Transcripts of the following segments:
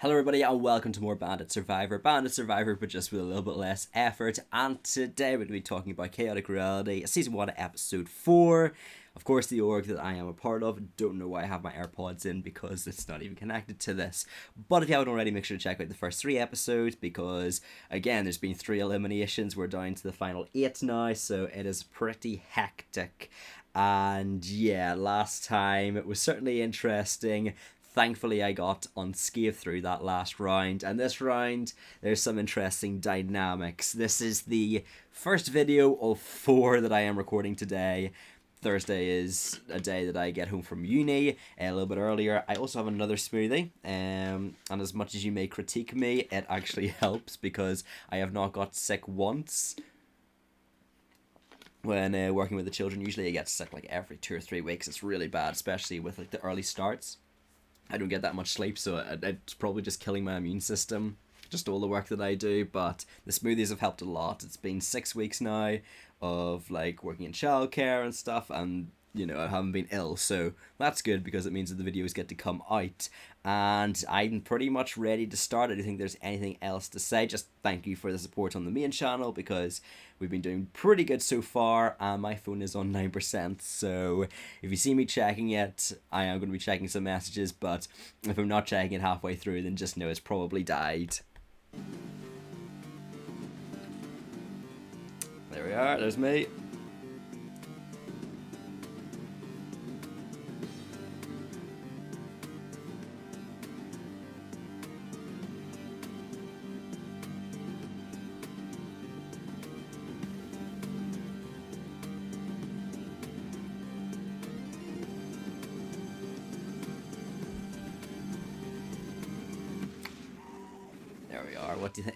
Hello everybody and welcome to more Bandit Survivor, but just with a little bit less effort. And today we're going to be talking about Chaotic Reality, Season 1, Episode 4. Of course, the org that I am a part of. Don't know why I have my AirPods in because it's not even connected to this. But if you haven't already, make sure to check out the first 3 episodes because, again, there's been 3 eliminations. We're down to the final 8 now, so it is pretty hectic. And yeah, last time it was certainly interesting. Thankfully, I got unscathed through that last round, and this round, there's some interesting dynamics. This is the first video of 4 that I am recording today. Thursday is a day that I get home from uni a little bit earlier. I also have another smoothie, and as much as you may critique me, it actually helps because I have not got sick once. When working with the children, usually I get sick like every 2 or 3 weeks. It's really bad, especially with like the early starts. I don't get that much sleep, so it's probably just killing my immune system. Just all the work that I do, but the smoothies have helped a lot. It's been 6 weeks now of like working in childcare and stuff, and you know, I haven't been ill, so that's good because it means that the videos get to come out. And I'm pretty much ready to start. I don't think there's anything else to say. Just thank you for the support on the main channel because we've been doing pretty good so far, and my phone is on 9%, so if you see me checking it, I am going to be checking some messages, but if I'm not checking it halfway through, then just know it's probably died. There we are, there's me.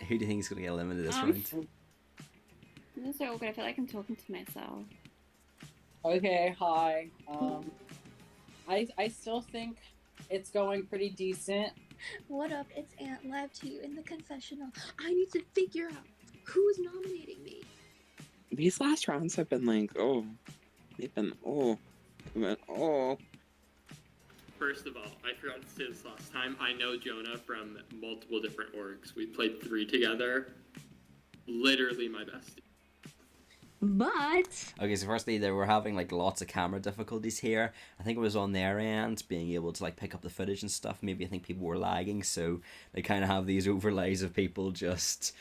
Who do you think is going to get eliminated this round? This is so awkward. I feel like I'm talking to myself. Okay, hi. I still think it's going pretty decent. What up? It's Aunt live to you in the confessional. I need to figure out who's nominating me. These last rounds have been like, First of all, I forgot to say this last time. I know Jonah from multiple different orgs. We played 3 together. Literally my bestie. But okay, so firstly, they were having like lots of camera difficulties here. I think it was on their end, being able to like pick up the footage and stuff. Maybe I think people were lagging, so they kind of have these overlays of people just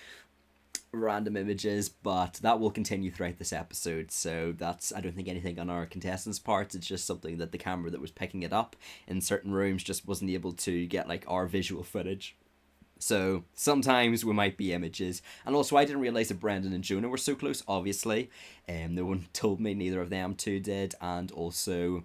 random images, but that will continue throughout this episode, so that's, I don't think anything on our contestants' parts. It's just something that the camera that was picking it up in certain rooms just wasn't able to get like our visual footage. So sometimes we might be images. And also, I didn't realize that Brendan and Jonah were so close, obviously. No one told me, neither of them two did. And also,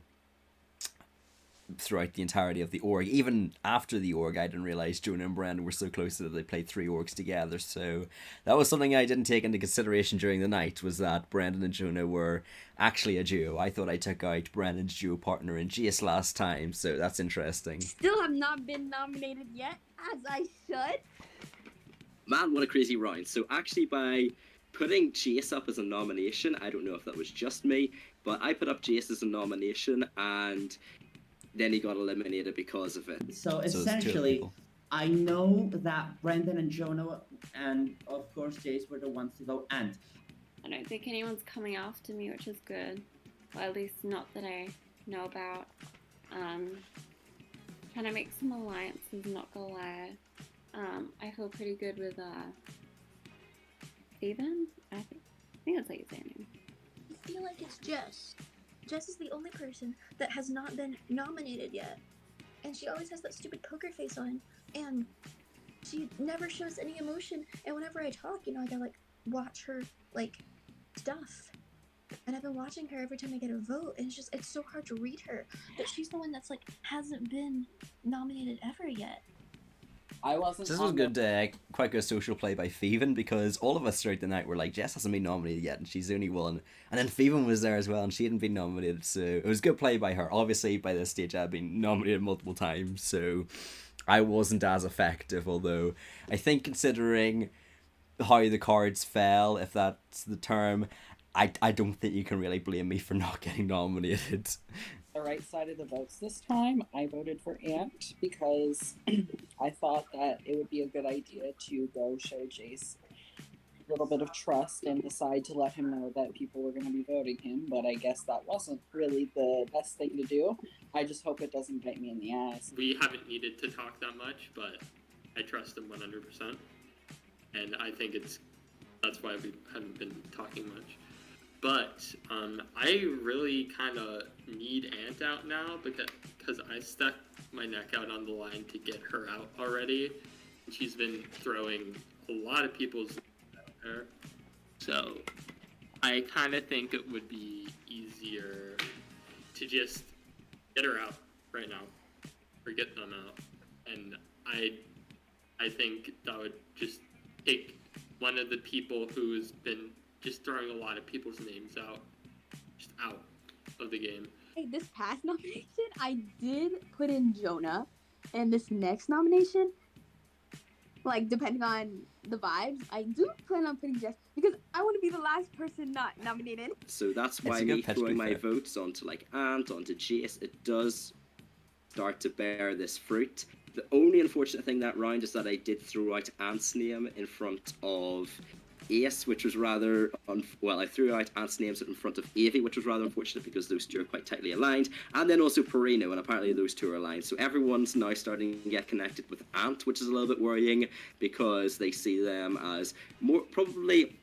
throughout the entirety of the org, even after the org, I didn't realize Jonah and Brendan were so close that they played 3 orgs together. So that was something I didn't take into consideration during the night, was that Brendan and Jonah were actually a duo. I thought I took out Brendan's duo partner in Jace last time, so that's interesting. still have not been nominated yet, as I should. Man, what a crazy round. So actually, by putting Jace up as a nomination, I don't know if that was just me, but I put up Jace as a nomination, and then he got eliminated because of it. So essentially, I know that Brendan and Jonah and of course Jace were the ones to vote, and I don't think anyone's coming after me, which is good. Well, at least not that I know about. Trying to make some alliances, not gonna lie. I feel pretty good with Steven? I think that's how you say it. I feel like it's Jess. Jess is the only person that has not been nominated yet. And she always has that stupid poker face on. And she never shows any emotion. And whenever I talk, you know, I gotta like watch her like stuff. And I've been watching her every time I get a vote, and it's so hard to read her. But she's the one that's like hasn't been nominated ever yet. I wasn't. This was good, quite good social play by Feven, because all of us throughout the night were like, Jess hasn't been nominated yet, and she's the only one. And then Feven was there as well, and she hadn't been nominated, so it was good play by her. Obviously, by this stage, I'd been nominated multiple times, so I wasn't as effective, although I think considering how the cards fell, if that's the term, I don't think you can really blame me for not getting nominated. the right side of the votes this time. I voted for Ant because I thought that it would be a good idea to go show Jace a little bit of trust and decide to let him know that people were going to be voting him, but I guess that wasn't really the best thing to do. I just hope it doesn't bite me in the ass. We haven't needed to talk that much, but I trust him 100%. And I think that's why we haven't been talking much. But I really kind of need Ant out now because I stuck my neck out on the line to get her out already. She's been throwing a lot of people's her. So I kind of think it would be easier to just get her out right now or get them out. And I think that would just take one of the people who's been just throwing a lot of people's names out of the game. Hey, this past nomination, I did put in Jonah, and this next nomination, like, depending on the vibes, I do plan on putting Jess, because I want to be the last person not nominated. So that's why me throwing my votes onto, like, Ant, onto Jace, it does start to bear this fruit. The only unfortunate thing that round is that I did throw out Ant's name in front of Ace, which was rather I threw out Ant's names in front of Avi, which was rather unfortunate because those two are quite tightly aligned, and then also Perino, and apparently those two are aligned. So everyone's now starting to get connected with Ant, which is a little bit worrying because they see them as more probably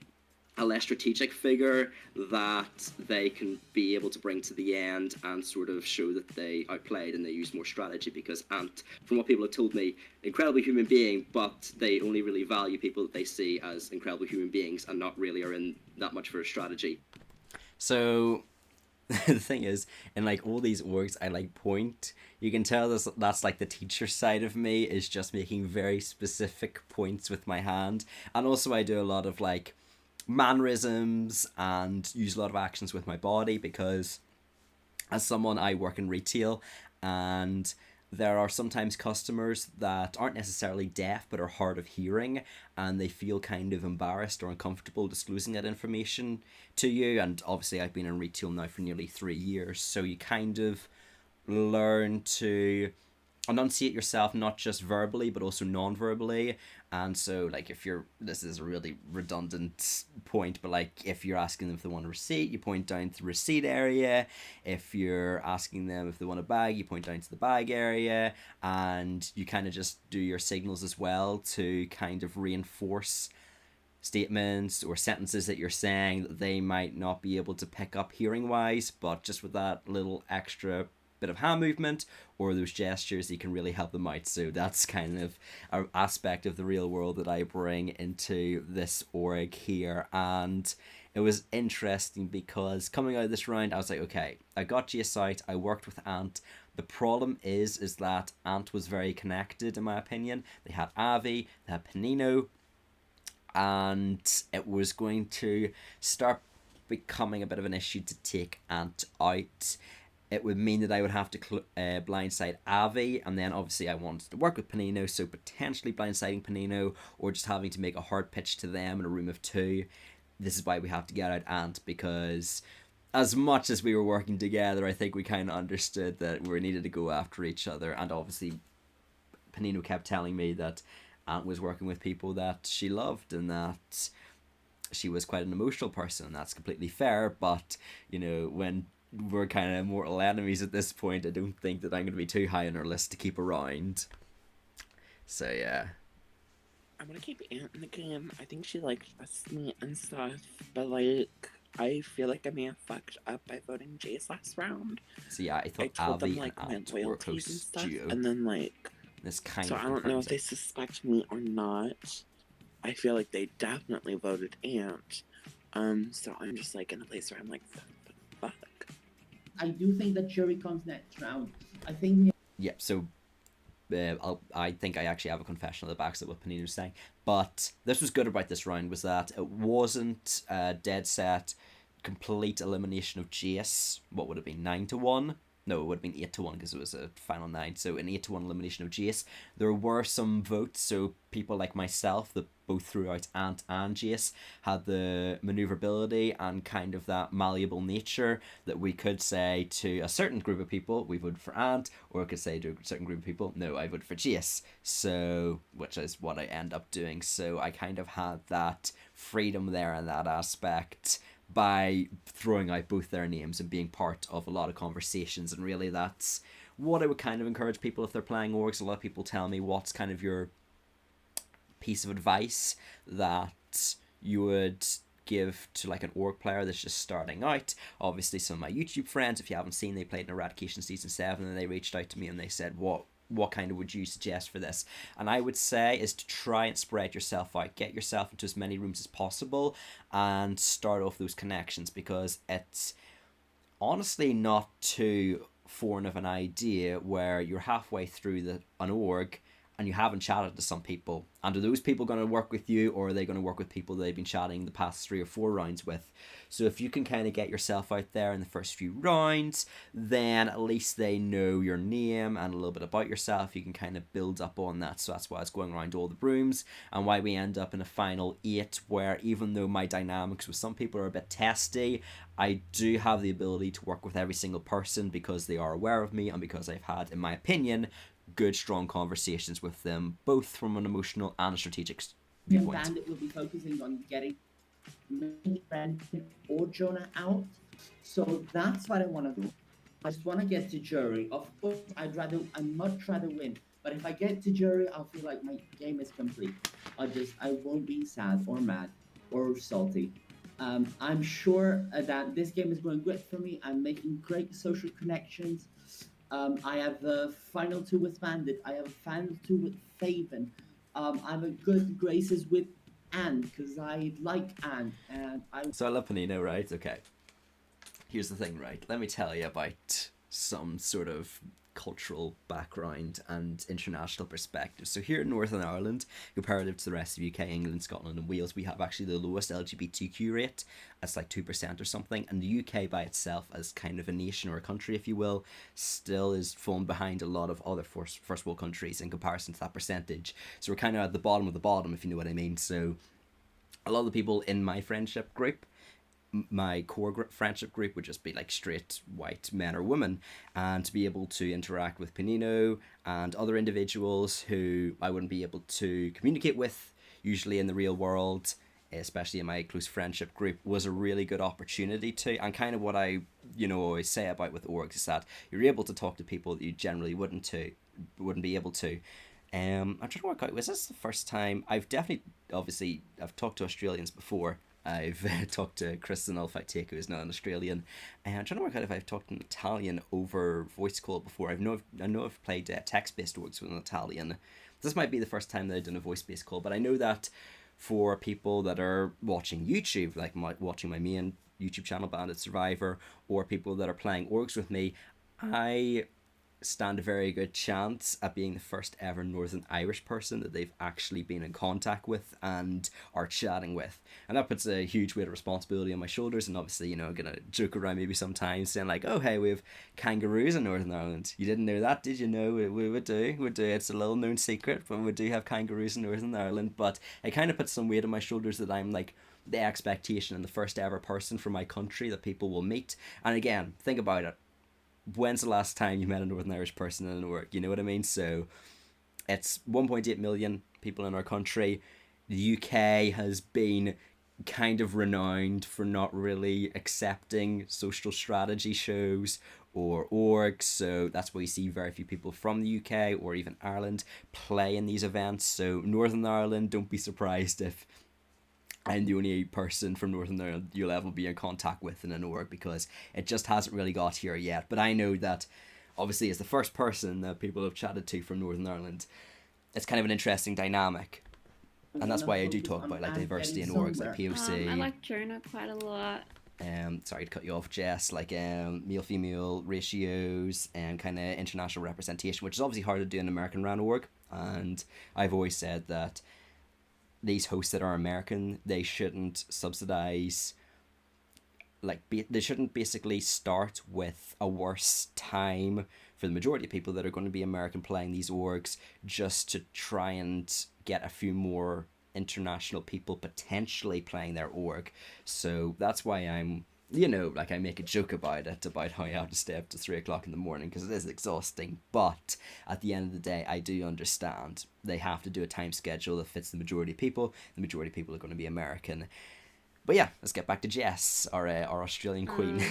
a less strategic figure that they can be able to bring to the end and sort of show that they outplayed and they use more strategy, because Ant, from what people have told me, incredible human being, but they only really value people that they see as incredible human beings and not really are in that much for a strategy. So the thing is, in like all these orgs I like point, you can tell that's like the teacher side of me is just making very specific points with my hand, and also I do a lot of like mannerisms and use a lot of actions with my body because as someone, I work in retail and there are sometimes customers that aren't necessarily deaf but are hard of hearing, and they feel kind of embarrassed or uncomfortable disclosing that information to you. And obviously I've been in retail now for nearly 3 years, so you kind of learn to enunciate yourself not just verbally but also non-verbally. And so like if you're, this is a really redundant point, but like if you're asking them if they want a receipt, you point down to the receipt area. If you're asking them if they want a bag, you point down to the bag area, and you kind of just do your signals as well to kind of reinforce statements or sentences that you're saying that they might not be able to pick up hearing wise, but just with that little extra bit of hand movement or those gestures, you can really help them out. So that's kind of an aspect of the real world that I bring into this org here. And it was interesting because coming out of this round, I was like, okay, I got Jace out, I worked with Ant. The problem is that Ant was very connected, in my opinion. They had Avi, they had Panino, and it was going to start becoming a bit of an issue to take Ant out. It would mean that I would have to blindside Avi, and then obviously I wanted to work with Panino, so potentially blindsiding Panino or just having to make a hard pitch to them in a room of 2. This is why we have to get out Ant, because as much as we were working together, I think we kind of understood that we needed to go after each other. And obviously Panino kept telling me that Ant was working with people that she loved and that she was quite an emotional person, and that's completely fair. But, you know, when we're kind of mortal enemies at this point, I don't think that I'm going to be too high on her list to keep around. So yeah, I'm gonna keep Ant in the game. I think she like trusts me and stuff, but like I feel like I may have fucked up by voting Jace last round. so yeah, I thought I told Avi them like and my Ant were loyalties and close stuff, duo. and then like This kind so of I don't know if confirms they it. suspect me or not. I feel like they definitely voted Ant. So I'm just like in a place where I'm like, fuck. I do think that jury comes next round. I think Yep, so I think I actually have a confession at the back of what Panino's saying. But this was good about this round was that it wasn't dead set complete elimination of Jace. What would it be, 9-1? no, it would have been 8-1 because it was a final 9. So an 8-1 elimination of Jace. There were some votes, so people like myself that both threw out Ant and Jace had the maneuverability and kind of that malleable nature that we could say to a certain group of people, we voted for Ant, or we could say to a certain group of people, no, I voted for Jace. So, which is what I end up doing. So I kind of had that freedom there in that aspect by throwing out both their names and being part of a lot of conversations. And really that's what I would kind of encourage people if they're playing orgs. A lot of people tell me, what's kind of your piece of advice that you would give to like an org player that's just starting out? Obviously some of my YouTube friends, if you haven't seen, they played in Eradication Season 7 and they reached out to me and they said, what kind of would you suggest for this? And I would say is to try and spread yourself out, get yourself into as many rooms as possible and start off those connections, because it's honestly not too foreign of an idea where you're halfway through an org and you haven't chatted to some people, and are those people going to work with you, or are they going to work with people they've been chatting the past 3 or 4 rounds with? So if you can kind of get yourself out there in the first few rounds, then at least they know your name and a little bit about yourself. You can kind of build up on that. So that's why it's going around all the rooms, and why we end up in a final 8 where, even though my dynamics with some people are a bit testy, I do have the ability to work with every single person because they are aware of me and because I've had, in my opinion, good strong conversations with them, both from an emotional and a strategic viewpoint. Bandit will be focusing on getting Brandon or Jonah out, so that's what I want to do. I just want to get to jury. Of course, I'd much rather win, but if I get to jury, I'll feel like my game is complete. I won't be sad or mad or salty. I'm sure that this game is going great for me. I'm making great social connections. I have a final 2 with Bandit. I have a final 2 with Faven. I have a good graces with Anne because I like Anne. So I love Panino, right? Okay. Here's the thing, right? Let me tell you about some sort of cultural background and international perspective. So here in Northern Ireland, comparative to the rest of UK, England, Scotland and Wales, we have actually the lowest LGBTQ rate. It's like 2% or something, and the UK by itself, as kind of a nation or a country if you will, still is falling behind a lot of other first world countries in comparison to that percentage. So we're kind of at the bottom of the bottom, if you know what I mean. So a lot of the people in my friendship group, my core friendship group, would just be like straight white men or women, and to be able to interact with Panino and other individuals who I wouldn't be able to communicate with usually in the real world, especially in my close friendship group, was a really good opportunity to. And kind of what I always say about with orgs is that you're able to talk to people that you generally wouldn't be able to. I'm trying to work out, was this the first time I've talked to Australians before. I've talked to Kristen Alfacteco, who's not an Australian, and I'm trying to work out if I've talked in Italian over voice call before. I know I've played text-based orgs with an Italian. This might be the first time that I've done a voice-based call, but I know that for people that are watching YouTube, like watching my main YouTube channel, Bandit Survivor, or people that are playing orgs with me, I stand a very good chance at being the first ever Northern Irish person that they've actually been in contact with and are chatting with, and that puts a huge weight of responsibility on my shoulders. And obviously, I'm gonna joke around maybe sometimes saying like, oh hey, we have kangaroos in Northern Ireland. You didn't know that, did you? Know we do. It's a little known secret, but we do have kangaroos in Northern Ireland. But it kind of puts some weight on my shoulders that I'm like the expectation and the first ever person from my country that people will meet. And again, think about it. When's the last time you met a Northern Irish person in an org? You know what I mean? So it's 1.8 million people in our country. The UK has been kind of renowned for not really accepting social strategy shows or orgs, so that's why you see very few people from the UK or even Ireland play in these events. So Northern Ireland, don't be surprised if I'm the only person from Northern Ireland you'll ever be in contact with in an org, because it just hasn't really got here yet. But I know that, obviously, as the first person that people have chatted to from Northern Ireland, it's kind of an interesting dynamic. And that's why I do talk about like diversity in orgs, like POC. I like Jonah quite a lot. Sorry to cut you off, Jess. Like male-female ratios and kind of international representation, which is obviously hard to do in American round org. And I've always said that these hosts that are American, they shouldn't subsidize they shouldn't basically start with a worse time for the majority of people that are going to be American playing these orgs, just to try and get a few more international people potentially playing their org. So that's why I'm, like, I make a joke about it, about how I have to stay up to 3 o'clock in the morning, because it is exhausting. But at the end of the day, I do understand they have to do a time schedule that fits the majority of people. The majority of people are going to be American. But yeah, let's get back to Jess, our Australian queen.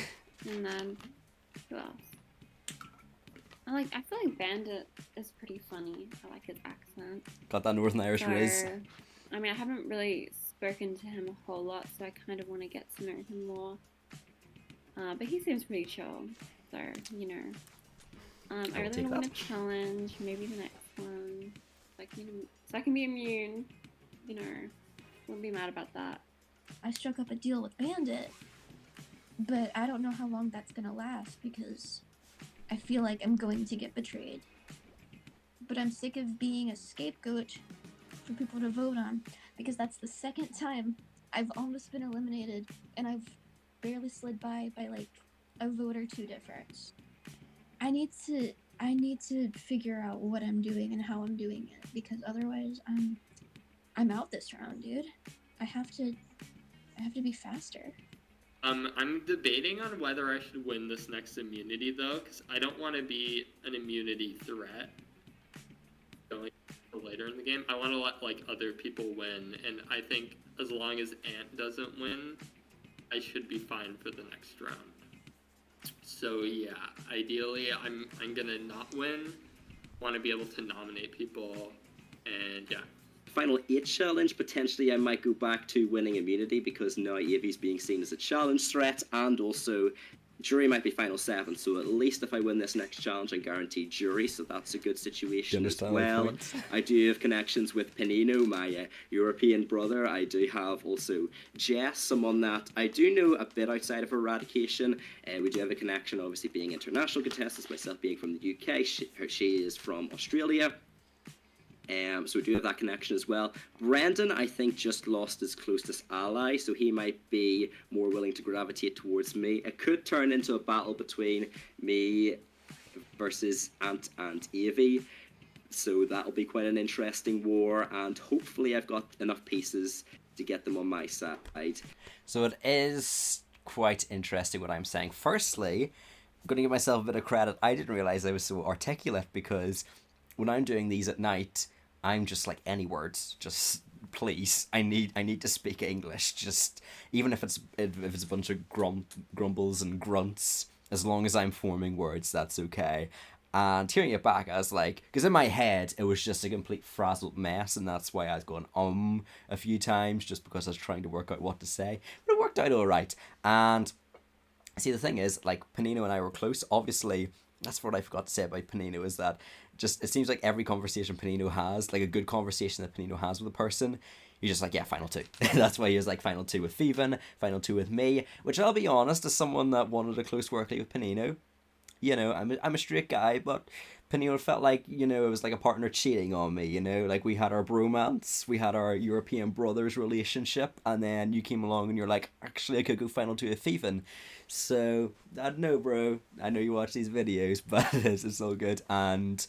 And then, who else? I feel like Bandit is pretty funny. I like his accent. Got that Northern Irish riz. I mean, I haven't really spoken to him a whole lot, so I kind of want to get to know him more. But he seems pretty chill, so, I really want to challenge, maybe the next one, so I can be immune, wouldn't be mad about that. I struck up a deal with Bandit, but I don't know how long that's gonna last, because I feel like I'm going to get betrayed. But I'm sick of being a scapegoat for people to vote on, because that's the second time I've almost been eliminated, and I've barely slid by like a vote or two difference. I need to figure out what I'm doing and how I'm doing it, because otherwise I'm out this round, dude. I have to be faster. I'm debating on whether I should win this next immunity, though, because I don't want to be an immunity threat going later in the game. I want to let, other people win, and I think as long as Ant doesn't win, I should be fine for the next round. So, yeah, ideally, I'm going to not win, want to be able to nominate people, and, yeah. Final 8 challenge, potentially I might go back to winning immunity, because now Avi's being seen as a challenge threat, and also jury might be final 7, so at least if I win this next challenge, I'm guaranteed jury, so that's a good situation as well. I do have connections with Panino, my European brother. I do have also Jess, someone that I do know a bit outside of Eradication. We do have a connection, obviously being international contestants, myself being from the UK, she is from Australia. So we do have that connection as well. Brendan, I think, just lost his closest ally, so he might be more willing to gravitate towards me. It could turn into a battle between me versus Ant and Avi, so that'll be quite an interesting war, and hopefully I've got enough pieces to get them on my side. So it is quite interesting what I'm saying. Firstly, I'm going to give myself a bit of credit. I didn't realise I was so articulate, because when I'm doing these at night, I'm just like, any words, just please, I need to speak English, just even if it's a bunch of grumbles and grunts, as long as I'm forming words, that's okay. And hearing it back, I was like, because in my head it was just a complete frazzled mess, and that's why I was going a few times, just because I was trying to work out what to say, but it worked out all right. And see, the thing is, like, Panino and I were close, obviously. That's what I forgot to say about Panino, is that just it seems like every conversation Panino has, like a good conversation that Panino has with a person, he's just like, yeah, final 2. That's why he was like final 2 with Thievin, final 2 with me, which I'll be honest, as someone that wanted a close work with Panino, I'm a straight guy, but Panino felt like, it was like a partner cheating on me, like we had our bromance, we had our European brothers relationship, and then you came along and you're like, actually I could go final 2 with Thievin. So, I don't know, bro. I know you watch these videos, but it's all good. And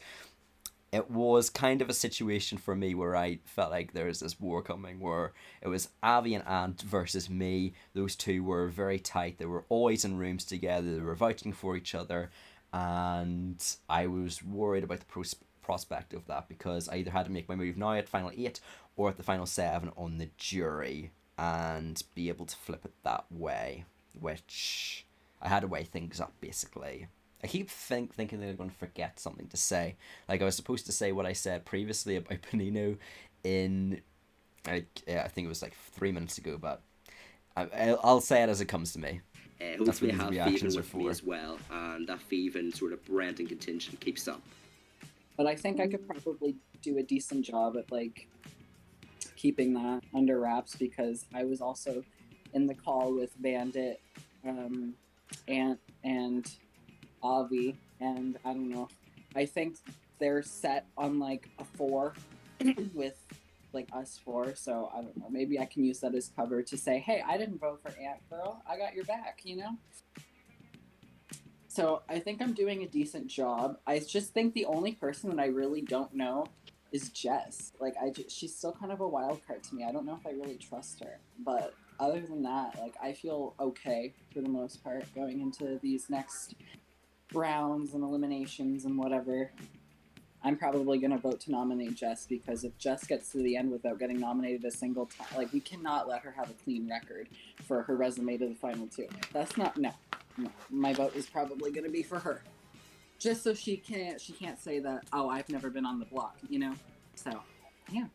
it was kind of a situation for me where I felt like there was this war coming, where it was Avi and Ant versus me. Those two were very tight. They were always in rooms together. They were vouching for each other. And I was worried about the prospect of that, because I either had to make my move now at final 8 or at the final 7 on the jury and be able to flip it that way, which I had to weigh things up, basically. I keep thinking that I'm going to forget something to say. Like, I was supposed to say what I said previously about Panino in, I think it was like 3 minutes ago, but I'll say it as it comes to me. Hopefully I have Thievin with me as well, and that Thievin sort of Brendan contingent keeps up. But I think I could probably do a decent job at, like, keeping that under wraps, because I was also in the call with Bandit, Ant, and Avi, and I don't know. I think they're set on, like, a 4 with like us four. So I don't know. Maybe I can use that as cover to say, hey, I didn't vote for Ant Girl. I got your back. So I think I'm doing a decent job. I just think the only person that I really don't know is Jess. Like she's still kind of a wild card to me. I don't know if I really trust her. But other than that, like I feel okay for the most part going into these next rounds and eliminations and whatever. I'm probably going to vote to nominate Jess, because if Jess gets to the end without getting nominated a single time, like we cannot let her have a clean record for her resume to the final two. That's not, no. My vote is probably going to be for her. Just so she can't say that, oh, I've never been on the block, So, yeah.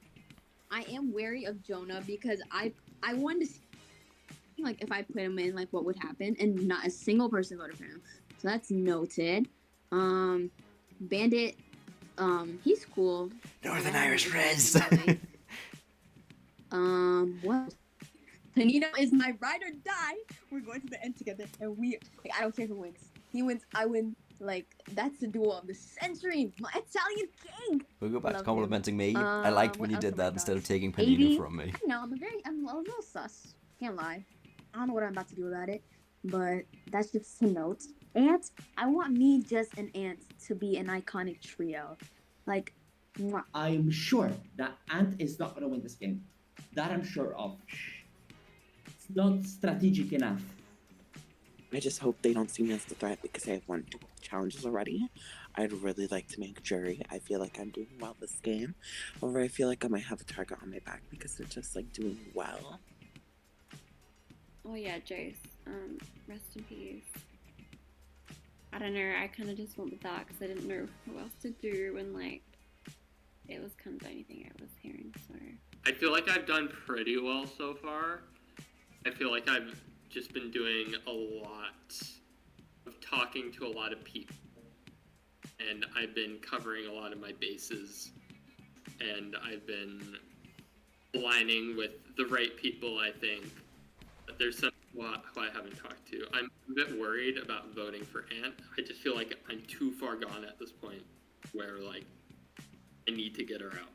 I am wary of Jonah because I wanted to see, like, if I put him in, like, what would happen, and not a single person voted for him. So that's noted. Bandit, he's cool. Northern Irish Reds. What? Tanito is my ride or die. We're going to the end together, and I don't care who wins. He wins, I win. Like, that's the duel of the century. My Italian king. We'll go back Love to complimenting him. me. I liked when you what did else am I that instead of thoughts? taking Panino 80? from me. No, I'm a little sus. Can't lie. I don't know what I'm about to do about it, but that's just a note. Ant, I want me, Jess, and Ant to be an iconic trio. Like, mwah. I am sure that Ant is not going to win this game. That I'm sure of. It's not strategic enough. I just hope they don't see me as the threat because I have won 2 challenges already. I'd really like to make jury. I feel like I'm doing well this game. However, I feel like I might have a target on my back because they're just like doing well. Oh yeah, Jace. Rest in peace. I don't know. I kind of just went with that because I didn't know who else to do, and like, it was kind of the only thing I was hearing. So I feel like I've done pretty well so far. I feel like I've just been doing a lot of talking to a lot of people, and I've been covering a lot of my bases, and I've been aligning with the right people, I think. But there's some who I haven't talked to. I'm a bit worried about voting for Ant. I just feel like I'm too far gone at this point where, like, I need to get her out.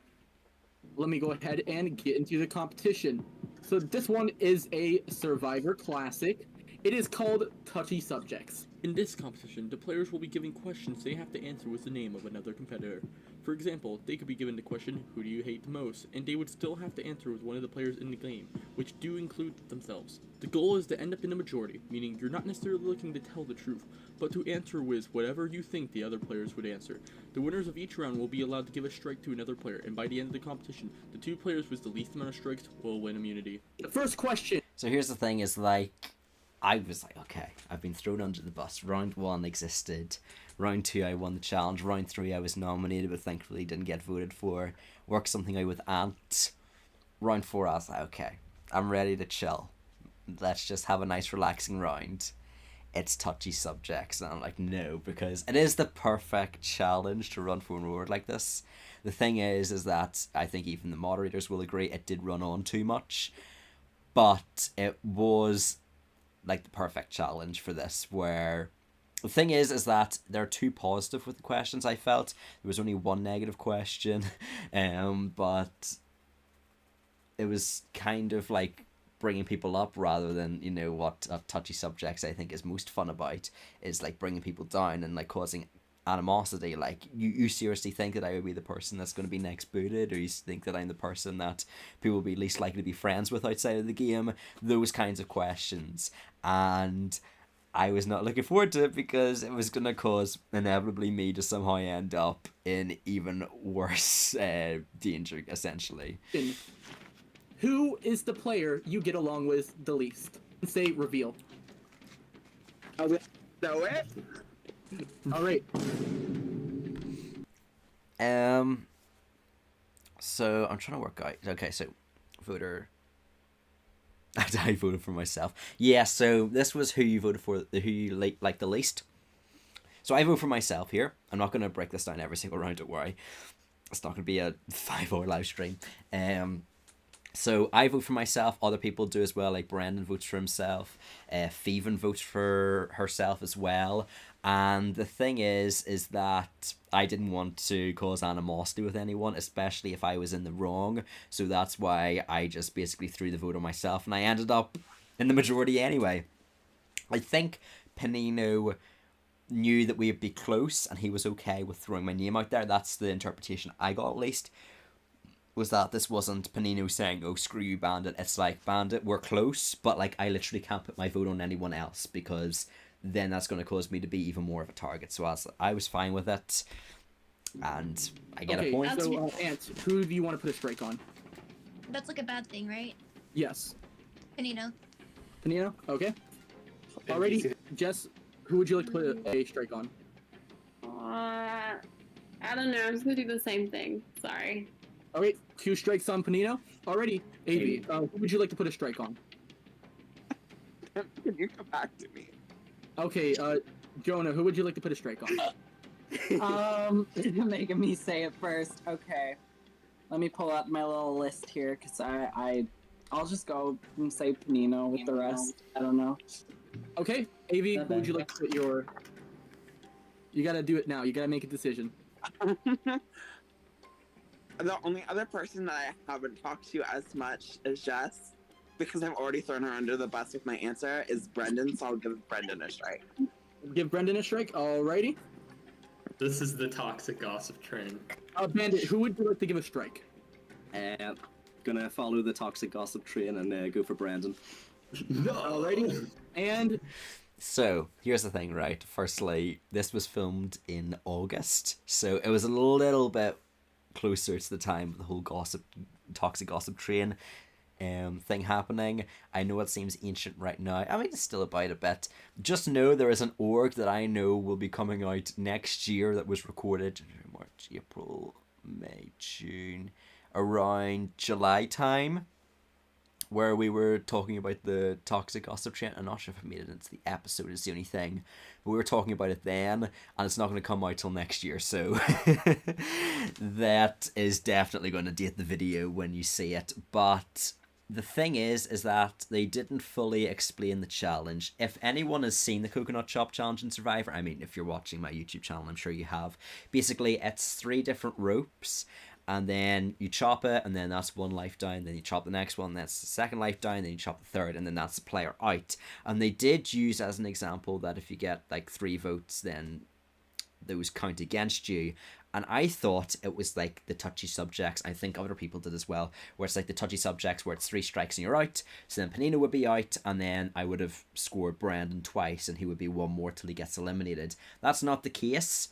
Let me go ahead and get into the competition. So this one is a Survivor Classic. It is called Touchy Subjects. In this competition, the players will be given questions they have to answer with the name of another competitor. For example, they could be given the question, who do you hate the most? And they would still have to answer with one of the players in the game, which do include themselves. The goal is to end up in the majority, meaning you're not necessarily looking to tell the truth, but to answer with whatever you think the other players would answer. The winners of each round will be allowed to give a strike to another player, and by the end of the competition, the 2 players with the least amount of strikes will win immunity. The first question. So here's the thing, is like, I was like, okay, I've been thrown under the bus. Round 1 existed. Round 2, I won the challenge. Round 3, I was nominated, but thankfully didn't get voted for. Worked something out with Ant. Round 4, I was like, okay, I'm ready to chill. Let's just have a nice relaxing round. It's touchy subjects. And I'm like, no, because it is the perfect challenge to run forward like this. The thing is that I think even the moderators will agree it did run on too much. But it was like the perfect challenge for this, where the thing is that they're too positive with the questions. I felt there was only one negative question, but it was kind of like bringing people up rather than, you know, what touchy subjects I think is most fun about is like bringing people down and like causing animosity. Like, you seriously think that I would be the person that's going to be next booted, or you think that I'm the person that people will be least likely to be friends with outside of the game? Those kinds of questions. And I was not looking forward to it because it was going to cause inevitably me to somehow end up in even worse danger, essentially. Who is the player you get along with the least? Say reveal. Oh, know it? All right. So I'm trying to work out. Okay, so voter. I voted for myself. Yeah, so this was who you voted for, who you like the least. So I vote for myself here. I'm not going to break this down every single round, don't worry. It's not going to be a 5-hour live stream. So I vote for myself. Other people do as well, like Brendan votes for himself. Feven votes for herself as well. And the thing is that I didn't want to cause animosity with anyone, especially if I was in the wrong. So that's why I just basically threw the vote on myself, and I ended up in the majority anyway. I think Panino knew that we'd be close, and he was okay with throwing my name out there. That's the interpretation I got, at least. Was that this wasn't Panino saying, "Oh, screw you, Bandit." It's like, Bandit, we're close, but like I literally can't put my vote on anyone else because then that's going to cause me to be even more of a target. So I was fine with it, and I get a point. So, Ant, who do you want to put a strike on? That's like a bad thing, right? Yes. Panino. Panino? Okay. Alrighty, Jess, who would you like to put a strike on? I don't know. I'm just gonna do the same thing. Sorry. Alright, 2 strikes on Panino. Alrighty, Avi, who would you like to put a strike on? Can you come back to me? Okay, Jonah, who would you like to put a strike on? You're making me say it first. Okay. Let me pull up my little list here, because I'll just go and say Panino with the rest. I don't know. Okay, Avi, who would you like to put your... You gotta do it now. You gotta make a decision. The only other person that I haven't talked to as much as Jess, because I've already thrown her under the bus with my answer, is Brendan, so I'll give Brendan a strike. Give Brendan a strike? Alrighty. This is the toxic gossip train. Bandit, who would you like to give a strike? Gonna follow the toxic gossip train and go for Brendan. No. Alrighty. And... So, here's the thing, right? Firstly, this was filmed in August, so it was a little bit closer to the time of the whole toxic gossip train thing happening. I know it seems ancient right now. I mean, it's still about a bit. Just know there is an org that I know will be coming out next year that was recorded March, April, May, June, around July time, where we were talking about the toxic gossip train. I'm not sure if I made it into the episode, is the only thing. But we were talking about it then, and it's not going to come out till next year, so that is definitely going to date the video when you see it. But the thing is that they didn't fully explain the challenge. If anyone has seen the Coconut Chop Challenge in Survivor, I mean, if you're watching my YouTube channel, I'm sure you have. Basically, it's 3 different ropes, and then you chop it, and then that's 1 life down, then you chop the next one, that's the 2nd life down, then you chop the 3rd, and then that's the player out. And they did use as an example that if you get like 3 votes, then those count against you. And I thought it was like the touchy subjects. I think other people did as well, where it's like the touchy subjects where it's 3 strikes and you're out. So then Panino would be out, and then I would have scored Brandon twice, and he would be 1 more till he gets eliminated. That's not the case.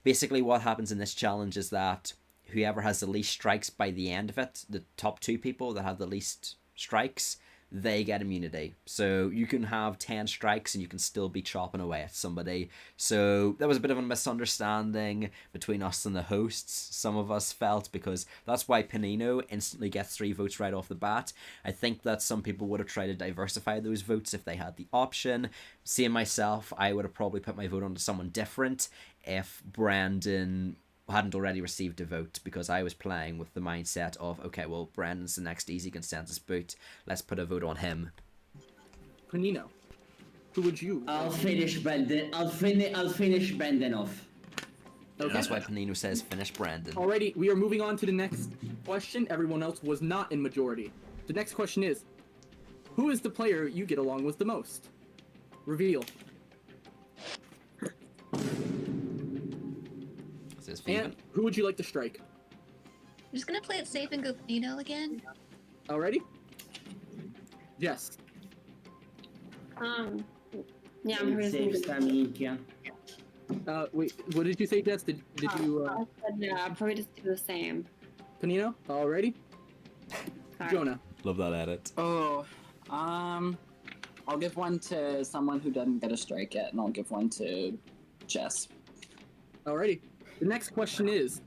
Basically, what happens in this challenge is that whoever has the least strikes by the end of it, the top 2 people that have the least strikes, they get immunity. So you can have 10 strikes and you can still be chopping away at somebody. So there was a bit of a misunderstanding between us and the hosts, some of us felt, because that's why Panino instantly gets 3 votes right off the bat. I think that some people would have tried to diversify those votes if they had the option. Seeing myself, I would have probably put my vote onto someone different if Brandon hadn't already received a vote, because I was playing with the mindset of, okay, well, Brandon's the next easy consensus boot, let's put a vote on him. Panino, who would you? I'll finish Brandon. I'll finish Brandon off. Okay. That's why Panino says finish Brandon. Alrighty, we are moving on to the next question. Everyone else was not in majority. The next question is, who is the player you get along with the most? Reveal. And who would you like to strike? I'm just gonna play it safe and go Panino again. Alrighty. Yes. Yeah, I'm Save Stamikia. Wait, what did you say, Jess? Did you? I said no. I'll probably just do the same. Panino. Alrighty. Sorry. Jonah. Love that edit. Oh, I'll give one to someone who doesn't get a strike yet, and I'll give one to Jess. Alrighty. The next question is,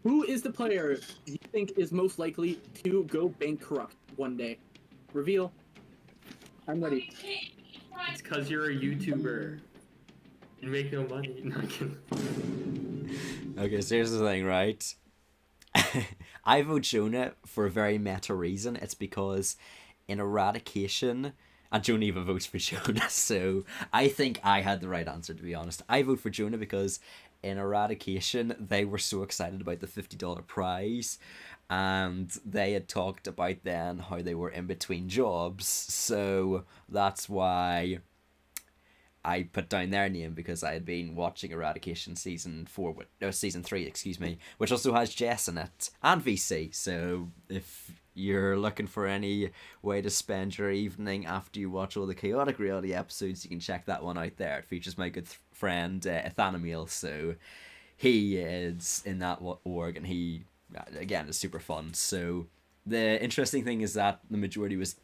who is the player you think is most likely to go bankrupt one day? Reveal. I'm ready. It's because you're a YouTuber. You make no money. No, I'm kidding. Okay, so here's the thing, right? I vote Jonah for a very meta reason. It's because in Eradication, And Jonah even votes for Jonah, so I think I had the right answer, to be honest. I vote for Jonah because in Eradication, they were so excited about the $50 prize, and they had talked about then how they were in between jobs, so that's why I put down their name, because I had been watching Eradication season 3, excuse me, which also has Jess in it, and VC, so if you're looking for any way to spend your evening after you watch all the Chaotic Reality episodes, you can check that one out there. It features my good friend Ethanamiel, so he is in that org, and he, again, is super fun. So the interesting thing is that the majority was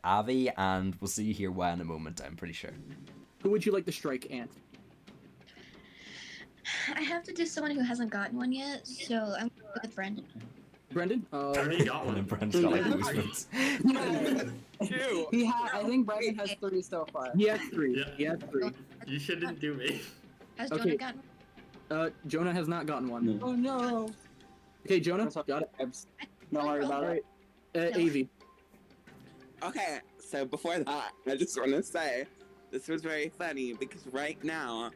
Avi, and we'll see here why in a moment, I'm pretty sure. Who would you like to strike, Ant? I have to do someone who hasn't gotten one yet, so I'm going to go with Brendan. Brendan? I already got one. And Brendan's got like those votes. I think Brendan has 3 so far. He had 3. Yeah. He had 3. You shouldn't do me. Has Okay. Jonah gotten one? Jonah has not gotten one. Oh no. Okay, Jonah, got it. Don't worry about it. Avi. Okay, so before that, I just want to say this was very funny because right now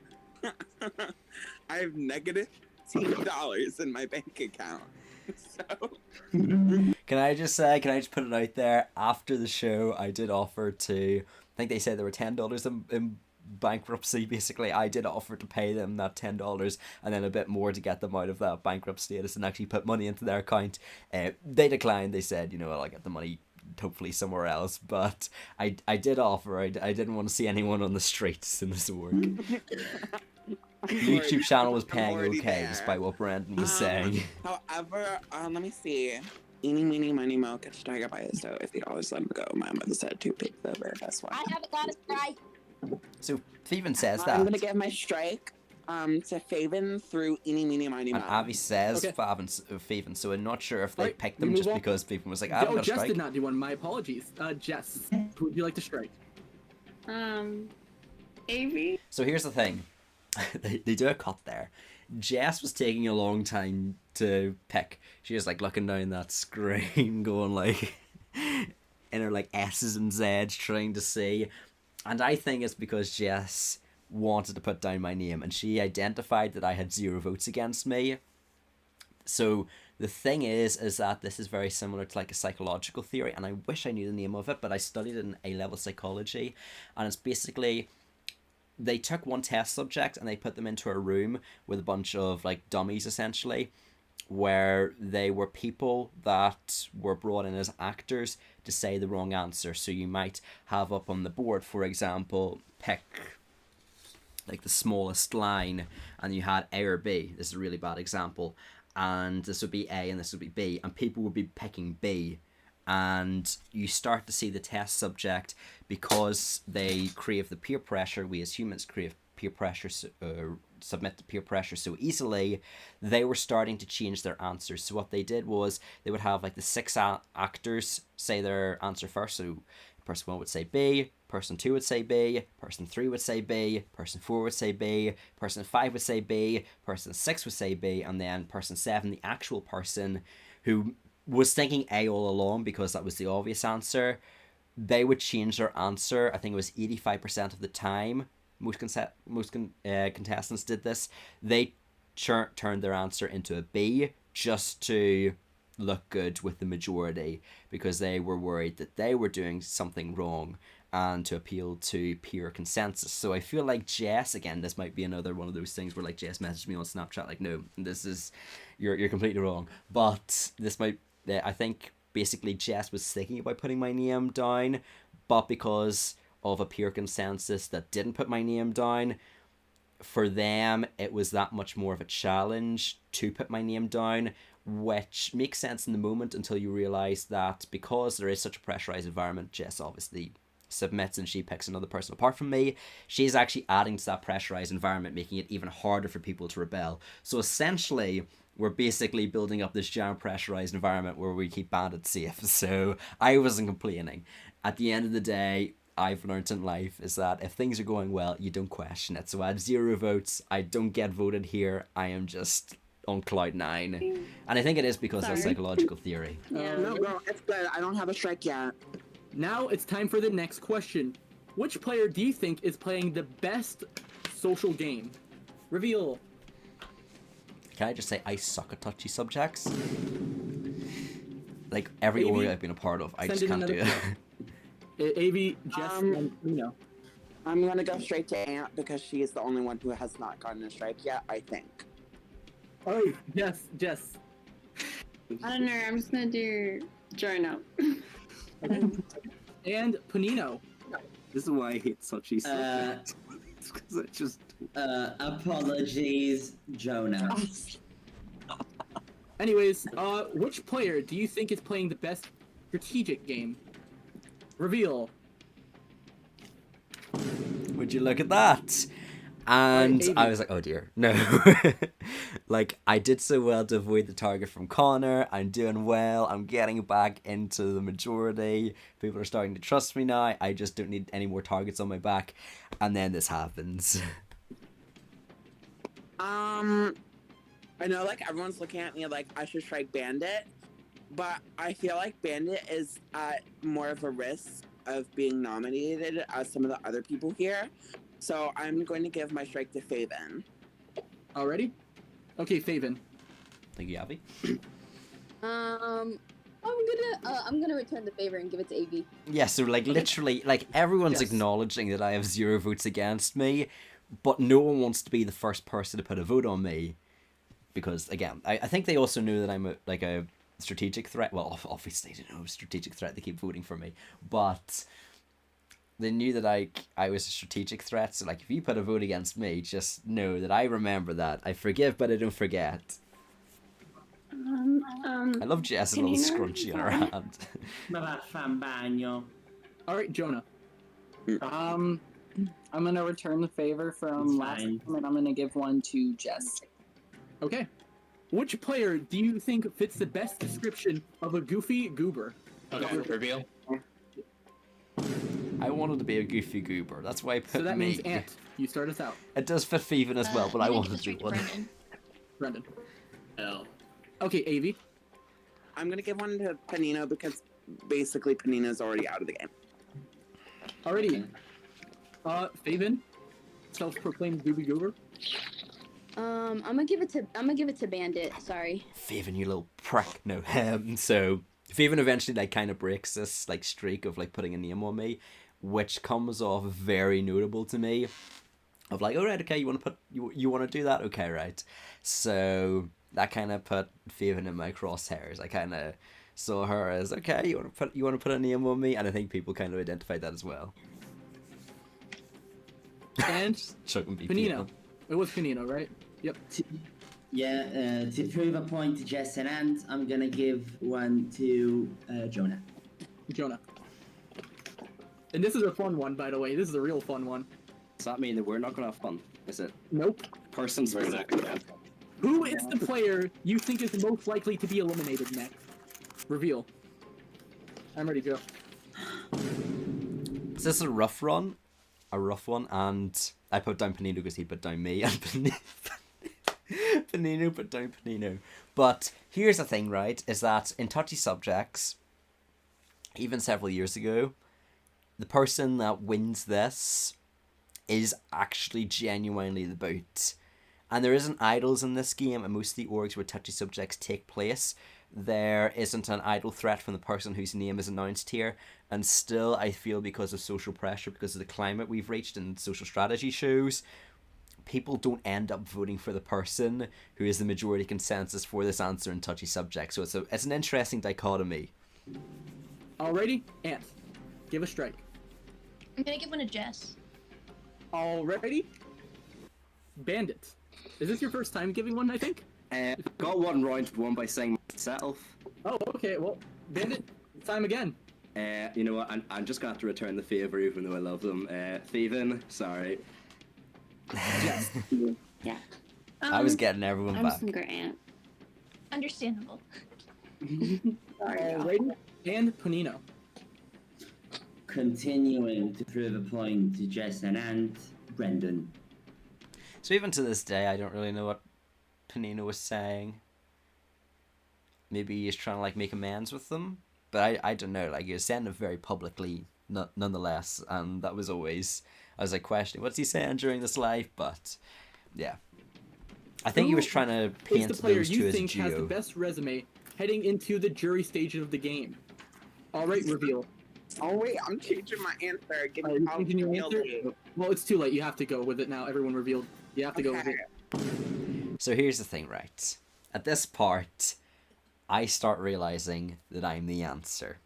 I have negative $10 in my bank account. So Can I just put it out there? After the show, I did offer to, I think they said there were $10 in bankruptcy. Basically, I did offer to pay them that $10 and then a bit more to get them out of that bankrupt status and actually put money into their account. They declined. They said, I'll get the money hopefully somewhere else, but I did offer. I didn't want to see anyone on the streets in this work. YouTube channel was paying okay, there. despite what Brandon was saying. However, let me see. Eeny, meeny, miny, mo, catch a tiger by his toe. $50, let him go. My mother said 2 pigs over. That's why. I haven't got a strike. So Faven says that. I'm gonna give my strike to Faven through Eeny, meeny, miny, mo. And Avi says Okay. Faven, so I'm not sure if they Alright, picked we them move just on. because Faven was like, I haven't got a Jess strike. did not do one. My apologies. Jess, who would you like to strike? Av. So here's the thing. they do a cut there. Jess was taking a long time to pick. She was like looking down that screen going like in her like S's and Z's trying to see. And I think it's because Jess wanted to put down my name and she identified that I had 0 votes against me. So the thing is that this is very similar to like a psychological theory, and I wish I knew the name of it, but I studied it in A-level psychology, and it's basically they took one test subject and they put them into a room with a bunch of like dummies essentially, where they were people that were brought in as actors to say the wrong answer. So you might have up on the board, for example, pick like the smallest line, and you had A or B. This is a really bad example. And this would be A and this would be B, and people would be picking B. And you start to see the test subject, because they crave the peer pressure, we as humans crave peer pressure, submit to peer pressure so easily, they were starting to change their answers. So what they did was they would have like the 6 actors say their answer first. So person 1 would say B, person 2 would say B, person 3 would say B, person 4 would say B, person 5 would say B, person 6 would say B, and then person 7, the actual person who was thinking A all along because that was the obvious answer, they would change their answer. I think it was 85% of the time. Most contestants did this. They turned their answer into a B just to look good with the majority, because they were worried that they were doing something wrong and to appeal to peer consensus. So I feel like Jess, again, this might be another one of those things where like Jess messaged me on Snapchat like, no, this is, you're completely wrong. But this might, I think basically Jess was thinking about putting my name down, but because of a peer consensus that didn't put my name down, for them it was that much more of a challenge to put my name down, which makes sense in the moment until you realize that because there is such a pressurized environment, Jess obviously submits and she picks another person apart from me, she's actually adding to that pressurized environment, making it even harder for people to rebel. So essentially we're basically building up this giant pressurized environment where we keep Bandit safe. So I wasn't complaining. At the end of the day, I've learned in life is that if things are going well, you don't question it. So I had 0 votes. I don't get voted here. I am just on cloud 9. And I think it is because of psychological theory. Yeah. No, girl, it's good. I don't have a strike yet. Now it's time for the next question. Which player do you think is playing the best social game? Reveal. Can I just say I suck at touchy subjects? Like every AV, Ori I've been a part of, I send just in can't do another- it. AV, Jess, and Nino. I'm gonna go straight to Ant because she is the only one who has not gotten a strike yet, I think. Oh, Jess. I don't know. I'm just gonna do Jonah. And Panino. This is why I hate such subjects. It's because I just. Apologies, Jonah. Anyways, which player do you think is playing the best strategic game? Reveal. Would you look at that? And Alright, I was like, oh dear, no. Like, I did so well to avoid the target from Connor. I'm doing well. I'm getting back into the majority. People are starting to trust me now. I just don't need any more targets on my back. And then this happens. I know, like, everyone's looking at me like I should strike Bandit, but I feel like Bandit is at more of a risk of being nominated as some of the other people here. So I'm going to give my strike to Faven. Already? Okay, Faven. Thank you, Abby. I'm gonna return the favor and give it to AV. Yeah, so like literally, like everyone's Yes. acknowledging that I have 0 votes against me, but no one wants to be the first person to put a vote on me. Because again, I think they also knew that I'm a strategic threat. Well, obviously they know I'm a strategic threat. They keep voting for me, but they knew that I was a strategic threat. So like, if you put a vote against me, just know that I remember that. I forgive, but I don't forget. I love Jess' little Panino? scrunchie on her hand. Ma vaffan bagno. Alright, Jonah. I'm gonna return the favor from It's last fine. time, and I'm gonna give one to Jess. Okay. Which player do you think fits the best description of a goofy goober? Okay, reveal. I wanted to be a goofy goober. That's why I put So that me. means Ant. You start us out. It does fit Feven as well, but I I'm gonna wanted give to it do straight to one. Brendan. Brendan. L. Okay, AV. I'm going to give one to Panino because basically Panino's already out of the game. Alrighty. Faven. Self-proclaimed goofy goober. I'm gonna give it to Bandit. Sorry. Feven, you little prick. No. So Feven eventually like kind of breaks this like streak of like putting a name on me, which comes off very notable to me. Of like, all right, okay, you want to put you want to do that, okay, right? So that kind of put Feven in my crosshairs. I kind of saw her as okay, you want to put a name on me, and I think people kind of identified that as well. And Chucking people. Panino. It was Panino, right? Yep. To prove a point to Jess and Ant, I'm gonna give one to Jonah. Jonah. And this is a fun one, by the way. This is a real fun one. Does that mean that we're not gonna have fun? Is it Nope. person's We're not gonna have. Who is the player you think is most likely to be eliminated next? Reveal. I'm ready, Joe. Is this a rough run? A rough one, and I put down Panino because he put down me, and Panino put down Panino. But here's the thing, right, is that in touchy subjects, even several years ago, the person that wins this is actually genuinely the boot. And there isn't idols in this game, and most of the orgs where touchy subjects take place, there isn't an idle threat from the person whose name is announced here. And still, I feel because of social pressure, because of the climate we've reached in social strategy shows, people don't end up voting for the person who is the majority consensus for this answer in touchy subjects. So it's an interesting dichotomy. Alrighty, Ant. Give a strike. I'm gonna give one to Jess. Alrighty. Bandit. Is this your first time giving one, I think? Got one round won by saying myself. Oh, okay. Well, Bandit, time again. You know what? I'm just gonna have to return the favor, even though I love them. Faven, sorry. Yes. Yeah. I was getting everyone I'm back. just gonna go Ant. Understandable. Alrighty. And Panino. Continuing to prove a point to Jess and Ant, Brendan. So even to this day, I don't really know what Panino was saying. Maybe he's trying to like make amends with them. but I don't know, like he was saying it very publicly nonetheless, and that was always, I was like questioning what's he saying during this live, but yeah. I think he was trying to paint the player those two you as a think has the duo. best resume heading into the jury stage of the game? All right, reveal. Oh wait, I'm changing my answer. Give Are me you I'll changing your reveal answer? it. Well, it's too late. You have to go with it now. Everyone revealed. You have to go with Okay. it. So here's the thing, right? At this part, I start realizing that I'm the answer.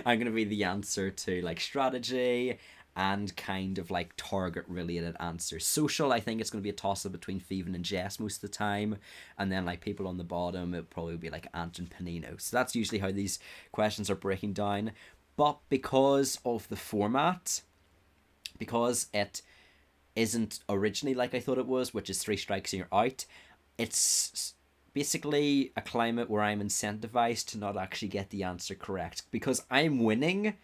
I'm gonna be the answer to like strategy and kind of like target related answers. Social, I think it's gonna be a toss up between Thievin and Jess most of the time, and then like people on the bottom, it probably be like Ant and Panino. So that's usually how these questions are breaking down. But because of the format, because it isn't originally like I thought it was, which is 3 strikes and you're out, it's basically a climate where I'm incentivized to not actually get the answer correct, because I'm winning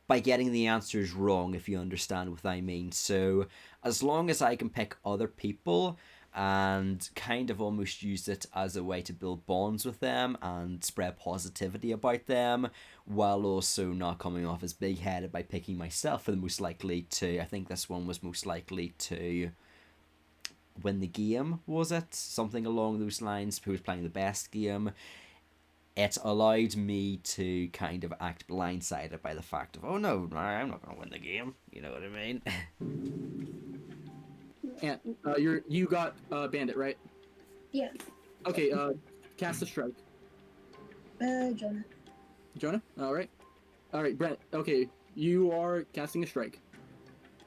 by getting the answers wrong, if you understand what I mean. So as long as I can pick other people and kind of almost use it as a way to build bonds with them and spread positivity about them, while also not coming off as big-headed by picking myself for the most likely to, I think this one was most likely to win the game, was it? Something along those lines, who was playing the best game. It allowed me to kind of act blindsided by the fact of, oh no, I'm not going to win the game. You know what I mean? And you got Bandit, right? Yes. Okay, cast a strike. Jonah. Jonah? Alright, Brent, okay, you are casting a strike.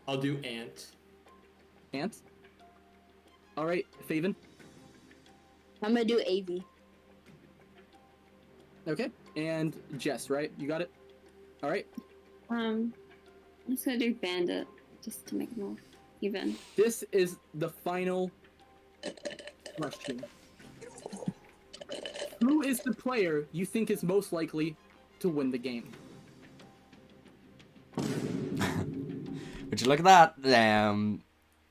I'll do Ant. Ant? Alright, Faven? I'm gonna do AV. Okay, and Jess, right? You got it? Alright. I'm just gonna do Bandit, just to make it more even. This is the final question. Who is the player you think is most likely to win the game? Would you look at that?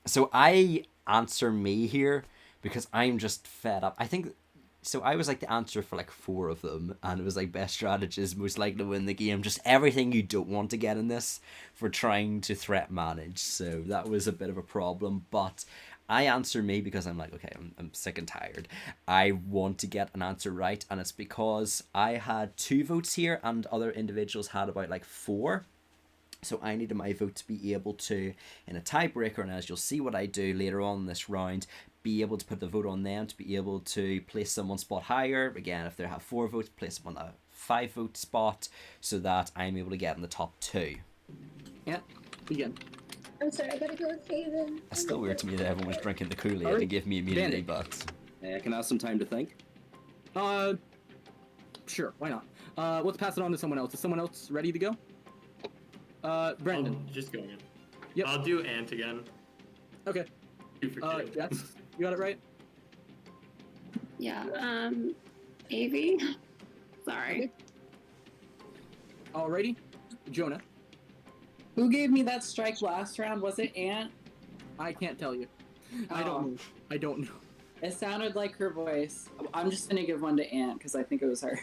So I answer me here because I'm just fed up. I think so. I was like the answer for like 4 of them, and it was like best strategist, most likely to win the game. Just everything you don't want to get in this for trying to threat manage. So that was a bit of a problem, but I answer me because I'm like, okay, I'm sick and tired. I want to get an answer right, and it's because I had 2 votes here, and other individuals had about like 4. So I needed my vote to be able to, in a tiebreaker, and as you'll see what I do later on in this round, be able to put the vote on them to be able to place someone spot higher. Again, if they have 4 votes, place them on a 5 vote spot so that I'm able to get in the top 2. Yeah, begin. I'm sorry, I gotta go with Haven. It's still weird to me that everyone was drinking the Kool-Aid to give me immunity, but... Can I have some time to think? Sure, why not? Let's pass it on to someone else. Is someone else ready to go? Brandon. I'll just go in. Yep. I'll do Ant again. Okay. 2 for 2. Yes, you got it right? Yeah, AV? Sorry. Alrighty. Jonah. Who gave me that strike last round? Was it Ant? I can't tell you. I don't know. It sounded like her voice. I'm just gonna give one to Ant because I think it was her.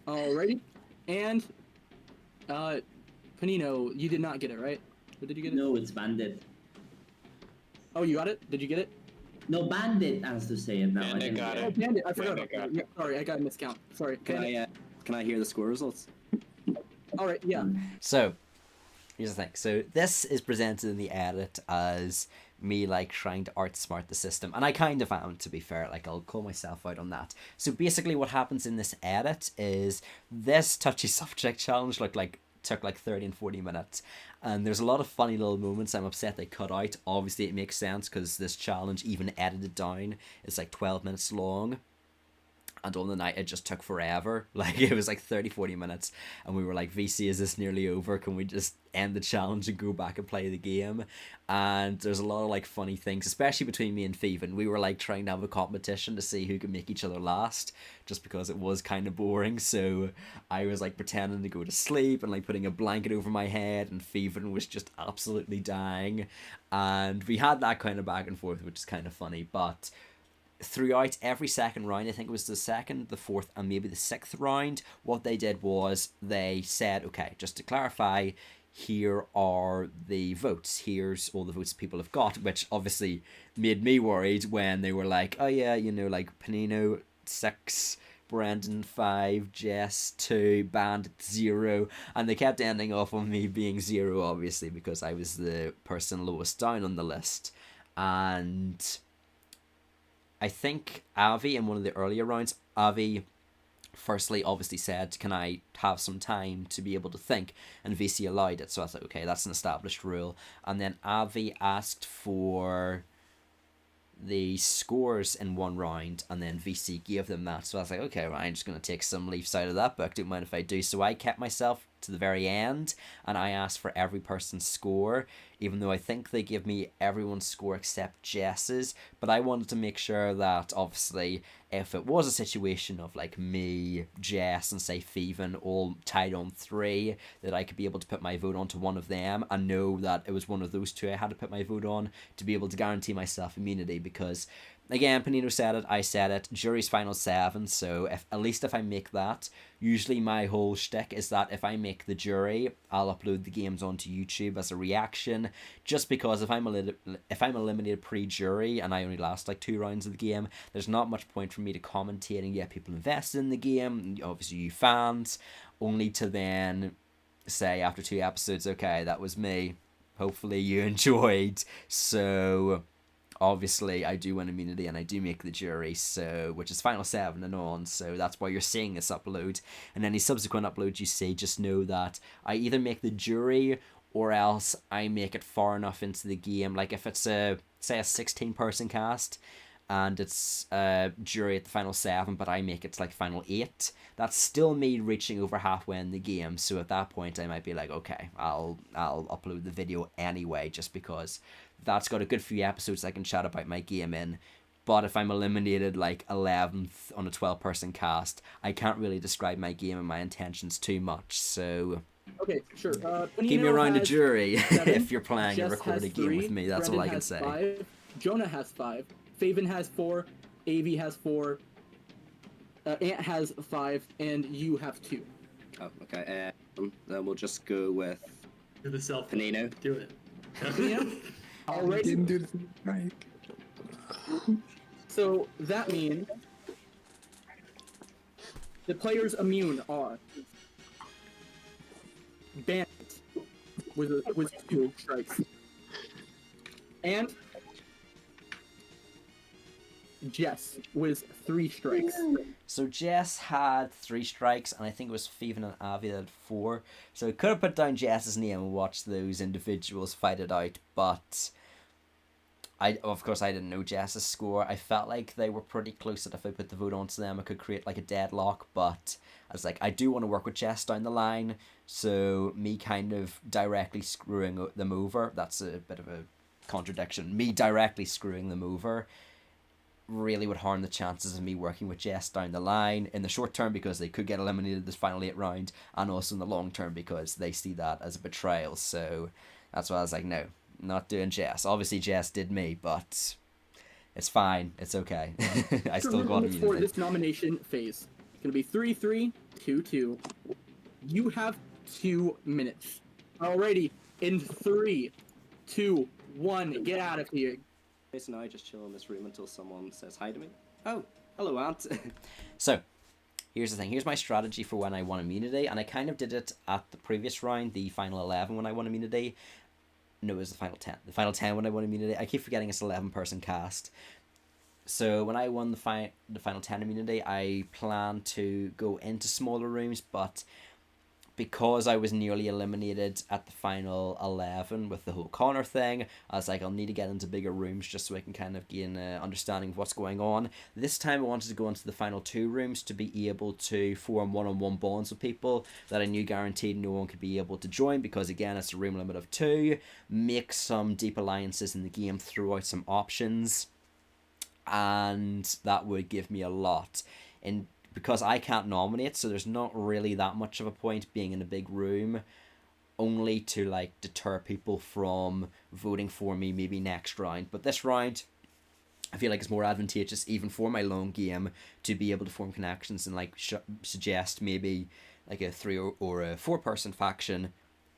Alrighty. And, Panino, you did not get it, right? Or did you get it? No, it's Bandit. Oh, you got it? Did you get it? No, Bandit has to say it now. Bandit I didn't got get Oh, it. Bandit, I forgot. Bandit got it. Yeah, sorry, I got a miscount. Sorry. Can I hear the score results? Alright, yeah. So, here's the thing. So this is presented in the edit as me like trying to outsmart the system, and I kind of am, to be fair. Like, I'll call myself out on that. So basically what happens in this edit is this touchy subject challenge took like 30 and 40 minutes, and there's a lot of funny little moments I'm upset they cut out. Obviously it makes sense because this challenge, even edited down, is like 12 minutes long. And on the night, it just took forever. Like, it was like 30-40 minutes. And we were like, VC, is this nearly over? Can we just end the challenge and go back and play the game? And there's a lot of like funny things, especially between me and Thievin. We were like trying to have a competition to see who could make each other last, just because it was kind of boring. So I was like pretending to go to sleep and like putting a blanket over my head, and Thievin was just absolutely dying. And we had that kind of back and forth, which is kind of funny. But throughout every second round, I think it was the second, the fourth, and maybe the sixth round, what they did was they said, okay, just to clarify, here are the votes. Here's all the votes people have got, which obviously made me worried when they were like, oh yeah, you know, like Panino 6, Brendan 5, Jess 2, Bandit 0, and they kept ending off on me being 0, obviously, because I was the person lowest down on the list. And I think Avi, in one of the earlier rounds, Avi firstly obviously said, can I have some time to be able to think, and VC allowed it. So I was like, okay, that's an established rule. And then Avi asked for the scores in one round, and then VC gave them that. So I was like, okay, well, I'm just going to take some leaves out of that book, don't mind if I do. So I kept myself to the very end, and I asked for every person's score, even though I think they give me everyone's score except Jess's. But I wanted to make sure that, obviously, if it was a situation of like me, Jess, and say Feven all tied on 3, that I could be able to put my vote onto one of them and know that it was one of those 2 I had to put my vote on to be able to guarantee myself immunity. Because again, Panino said it, I said it, jury's final 7, so at least if I make that, usually my whole shtick is that if I make the jury, I'll upload the games onto YouTube as a reaction, just because if I'm eliminated pre-jury and I only last like 2 rounds of the game, there's not much point for me to commentate and get people invested in the game, obviously you fans, only to then say after 2 episodes, okay, that was me, hopefully you enjoyed. So obviously I do win immunity and I do make the jury, so which is final 7 and on, so that's why you're seeing this upload. And any subsequent uploads you see, just know that I either make the jury or else I make it far enough into the game. Like if it's a, say, a 16-person cast and it's jury at the final 7, but I make it to like final 8, that's still me reaching over halfway in the game. So at that point I might be like, okay, I'll upload the video anyway, just because that's got a good few episodes I can chat about my game in. But if I'm eliminated like 11th on a 12-person cast, I can't really describe my game and my intentions too much. So okay, sure. give me around a jury 7, if you're playing a Jess recorded has game 3, with me. That's Brendan all I can has say. 5, Jonah has 5, Faven has 4, Avi has 4, Ant has 5, and you have 2. Oh, okay. Then we'll just go with Do the self. Panino. Do it. Panino? Alright. Didn't do this right. So that means the players immune are Bandit with 2 strikes, and Jess with 3 strikes. So Jess had 3 strikes, and I think it was Feven and Avi that had 4. So I could have put down Jess's name and watched those individuals fight it out, but of course I didn't know Jess's score. I felt like they were pretty close, that if I put the vote onto them I could create like a deadlock, but I was like, I do want to work with Jess down the line, so me kind of directly screwing them over, that's a bit of a contradiction, me directly screwing them over really would harm the chances of me working with Jess down the line, in the short term because they could get eliminated this final 8 round, and also in the long term because they see that as a betrayal. So that's why I was like, no, not doing Jess. Obviously Jess did me, but it's fine, it's okay. I still got immunity. For this nomination phase, it's going to be 3-3, 2-2. You have 2 minutes. Alrighty, in 3, 2, 1, get out of here. So now I just chill in this room until someone says hi to me. Oh, hello, Ant. So, here's the thing. Here's my strategy for when I won immunity, and I kind of did it at the previous round, the final 11 when I won immunity. No, it was the final 10. The final 10 when I won immunity. I keep forgetting it's 11-person cast. So when I won the final 10 immunity, I planned to go into smaller rooms, but because I was nearly eliminated at the final 11 with the whole Connor thing, I was like, I'll need to get into bigger rooms just so I can kind of gain an understanding of what's going on. This time I wanted to go into the final 2 rooms to be able to form one-on-one bonds with people that I knew guaranteed no one could be able to join, because again, it's a room limit of 2, make some deep alliances in the game, throw out some options, and that would give me a lot. Because I can't nominate, so there's not really that much of a point being in a big room, only to like deter people from voting for me maybe next round. But this round, I feel like it's more advantageous even for my long game to be able to form connections and like suggest maybe like a 3 or a 4 person faction,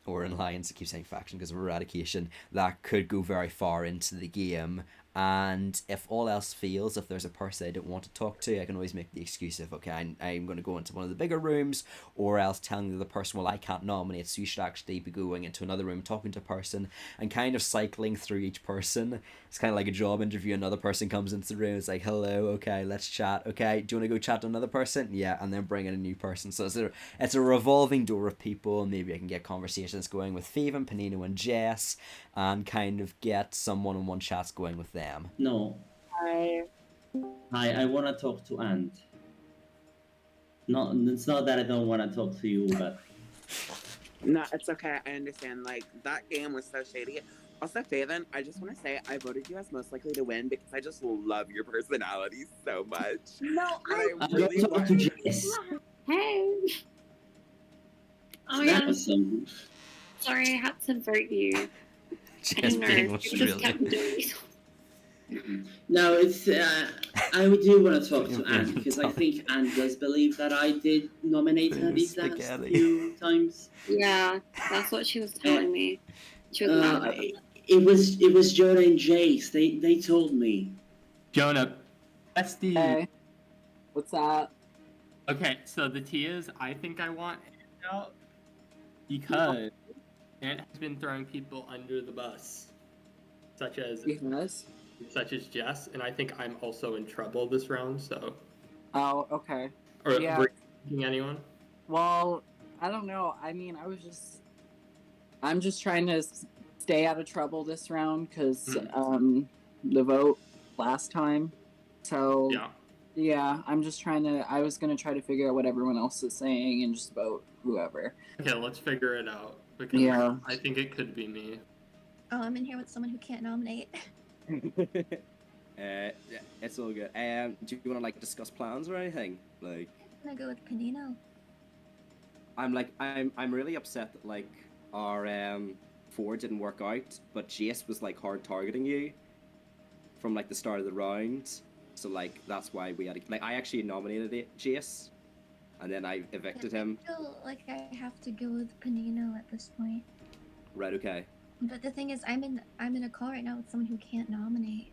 or an alliance. I keep saying faction because of Eradication, that could go very far into the game. And if all else fails, if there's a person I don't want to talk to, I can always make the excuse of, okay, I'm going to go into one of the bigger rooms, or else telling the other person, well, I can't nominate, so you should actually be going into another room, talking to a person, and kind of cycling through each person. It's kind of like a job interview. Another person comes into the room, it's like, hello, okay, let's chat. Okay, do you want to go chat to another person? Yeah, and then bring in a new person. So it's a revolving door of people, and maybe I can get conversations going with Faven, Panino, and Jess, and kind of get some one-on-one chats going with them. No. Hi. Hi, I want to talk to Ant. No, it's not that I don't want to talk to you, but... No, it's okay. I understand. Like, that game was so shady. Also, Faven, I just want to say I voted you as most likely to win because I just love your personality so much. No, I'm going to talk to Jess. Hey. Oh That yeah. was some... Sorry, I had to vote you. I Jess don't know. being You just kept Australian. doing it. No, it's... I do want to talk to Ant because I think Ant does believe that I did nominate her these last Spaghetti. few times. Yeah, that's what she was telling me. She was mad about it. It was Jonah and Jace. They told me. Jonah, that's the. Hey. What's that? Okay, so the tea is I think I want Ant out because Ant has been throwing people under the bus, such as Jess, and I think I'm also in trouble this round. So. Oh, okay. Or Yeah. were you thinking anyone? Well, I don't know. I mean, I'm just trying to stay out of trouble this round because the vote last time. So yeah, I'm just trying to. I was gonna try to figure out what everyone else is saying and just vote whoever. Okay, let's figure it out because I think it could be me. Oh, I'm in here with someone who can't nominate. It's all good. Do you want to like discuss plans or anything? Like, I'm gonna go with Panino. I'm really upset that like our 4 didn't work out, but Jace was like hard targeting you from like the start of the round. So like that's why we had I actually nominated Jace, and then I evicted him. I feel like I have to go with Panino at this point. Right. Okay. But the thing is, I'm in a call right now with someone who can't nominate.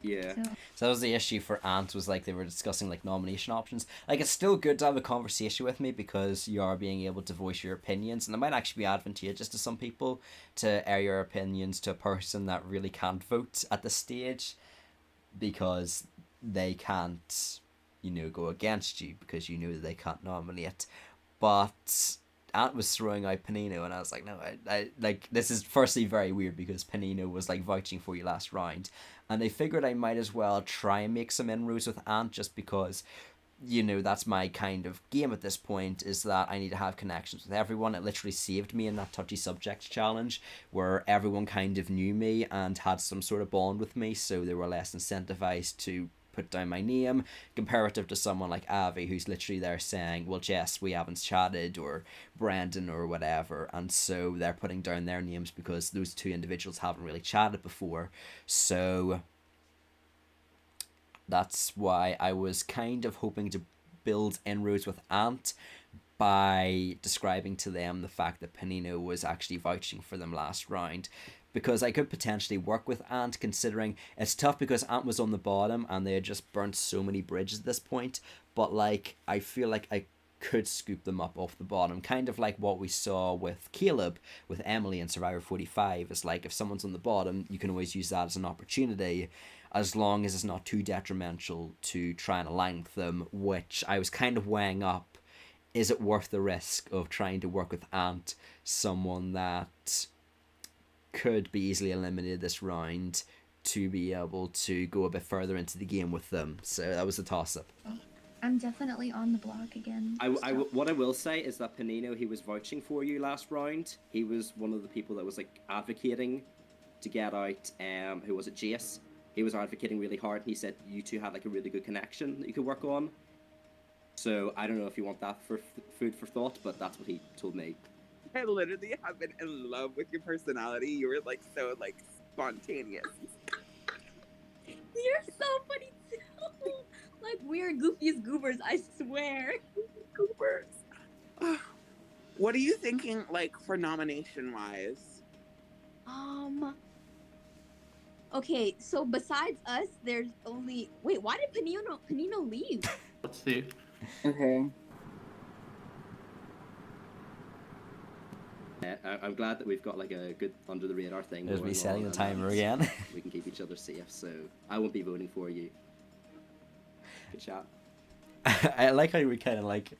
Yeah. So that was the issue for Ant, was like they were discussing like nomination options. Like, it's still good to have a conversation with me because you are being able to voice your opinions, and it might actually be advantageous to some people to air your opinions to a person that really can't vote at this stage because they can't, go against you because you know that they can't nominate. But Ant was throwing out Panino, and I was like, no, I like, this is firstly very weird because Panino was like vouching for you last round, and they figured I might as well try and make some inroads with Ant just because, that's my kind of game at this point, is that I need to have connections with everyone. It literally saved me in that touchy subject challenge where everyone kind of knew me and had some sort of bond with me, so they were less incentivized to put down my name, comparative to someone like Avi, who's literally there saying, well, Jess, we haven't chatted, or Brandon, or whatever, and so they're putting down their names because those two individuals haven't really chatted before. So that's why I was kind of hoping to build inroads with Ant by describing to them the fact that Panino was actually vouching for them last round, because I could potentially work with Ant, considering it's tough because Ant was on the bottom and they had just burnt so many bridges at this point, but like I feel like I could scoop them up off the bottom, kind of like what we saw with Caleb, with Emily in Survivor 45. It's like if someone's on the bottom, you can always use that as an opportunity, as long as it's not too detrimental to try and align with them, which I was kind of weighing up. Is it worth the risk of trying to work with Ant, someone that could be easily eliminated this round, to be able to go a bit further into the game with them? So that was a toss-up. I'm definitely on the block again. What I will say is that Panino, he was vouching for you last round. He was one of the people that was like advocating to get out. Who was it? Jace. He was advocating really hard. He said you two had like a really good connection that you could work on. So I don't know if you want that for food for thought, but that's what he told me. I literally have been in love with your personality. You were like so like spontaneous. You're so funny too. Like we are goofiest goobers, I swear. Goobers. What are you thinking, like, for nomination-wise? Okay, so besides us, there's only wait. Why did Panino leave? Let's see. Okay. I'm glad that we've got like a good under the radar thing. There's me going setting on, the timer and again. We can keep each other safe, so I won't be voting for you. Good chat. I like how we kind of like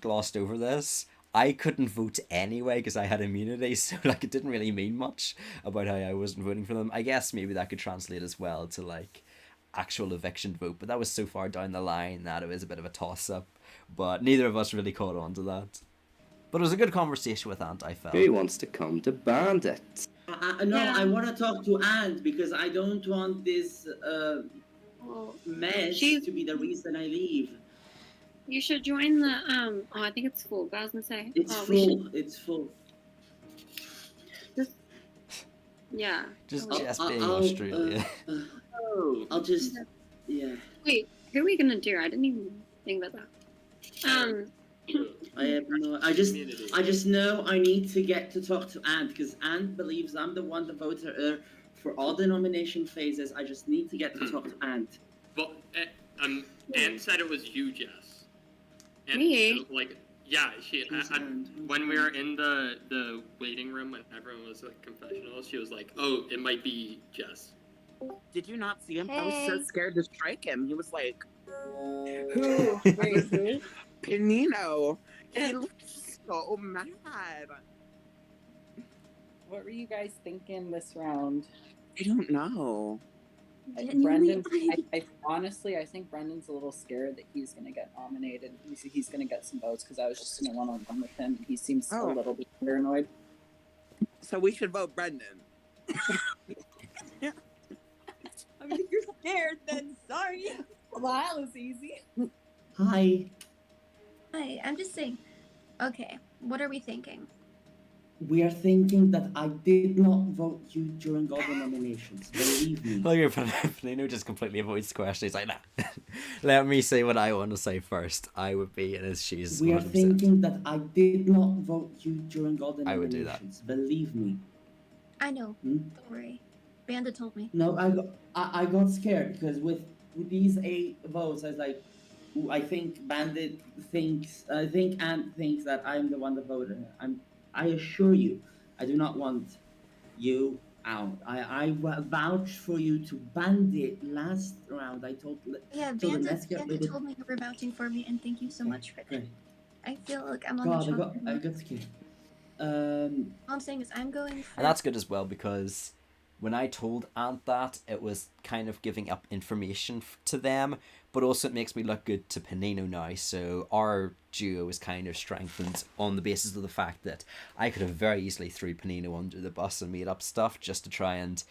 glossed over this. I couldn't vote anyway because I had immunity, so like it didn't really mean much about how I wasn't voting for them. I guess maybe that could translate as well to like actual eviction vote, but that was so far down the line that it was a bit of a toss-up. But neither of us really caught on to that. But it was a good conversation with Ant, I felt. Who wants to come to Bandit? No, Yeah. I want to talk to Ant because I don't want this Well, mess She's- to be the reason I leave. you should join the Oh, I think it's full. But I was gonna say. It's oh, full. It's full. Yeah. Just Oh, Jess I'll- being I'll, Australia. I'll just. Yeah. Wait, who are we gonna do? I didn't even think about that. I have no. I just know I need to get to talk to Ant because Ant believes I'm the one, the voter for all the nomination phases. I just need to get to talk to Ant. Well, Anne said it was you, Jess. And Me? like, yeah, when we were in the waiting room when everyone was like confessional, she was like, "Oh, it might be Jess." Did you not see him? I was so Hey. scared to strike him. He was like, Who? Wait, who? Panino. He looked so mad. What were you guys thinking this round? I don't know. Brendan, I honestly, I think Brendan's a little scared that he's going to get nominated. He's going to get some votes because I was just in a one-on-one with him. And he seems a little bit paranoid. So we should vote Brendan. I mean, if you're scared, then sorry. Well, that was easy. Hi. Hi, I'm just saying. Okay, what are we thinking? We are thinking that I did not vote you during all the nominations. Believe me. Look at Panino just completely avoids the question. He's like, nah. Let me say what I want to say first. I would be in his shoes. We are 100%. thinking that I did not vote you during all the I would nominations. do that. Believe me. I know. Hmm? Don't worry. Bandit told me. No, I got scared because with these 8 votes, I was like, ooh, I think Bandit thinks, I think Ant thinks that I'm the one that voted. I assure you, I do not want you out. I vouched for you to Bandit last round. I told. Yeah, so then let's Bandit, get rid of. told me you were vouching for me, and thank you so much for that. Great. I feel like I'm on God, the I top. got scared. All I'm saying is I'm going for... And that's good as well because when I told Ant that, it was kind of giving up information to them, but also it makes me look good to Panino now. So our duo is kind of strengthened on the basis of the fact that I could have very easily threw Panino under the bus and made up stuff just to try and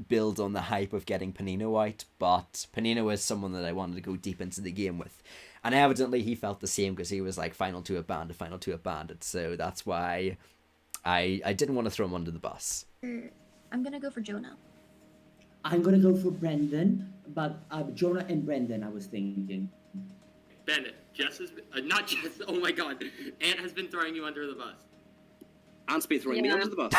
build on the hype of getting Panino out. But Panino is someone that I wanted to go deep into the game with. And evidently he felt the same because he was like final to a bandit. So that's why I didn't want to throw him under the bus. I'm gonna go for Jonah. I'm gonna go for Brendan, but Jonah and Brendan. I was thinking. Bandit, Jess has been, not Jess. Oh my God, Ant has been throwing you under the bus. Ant's been throwing me Yeah. under the bus.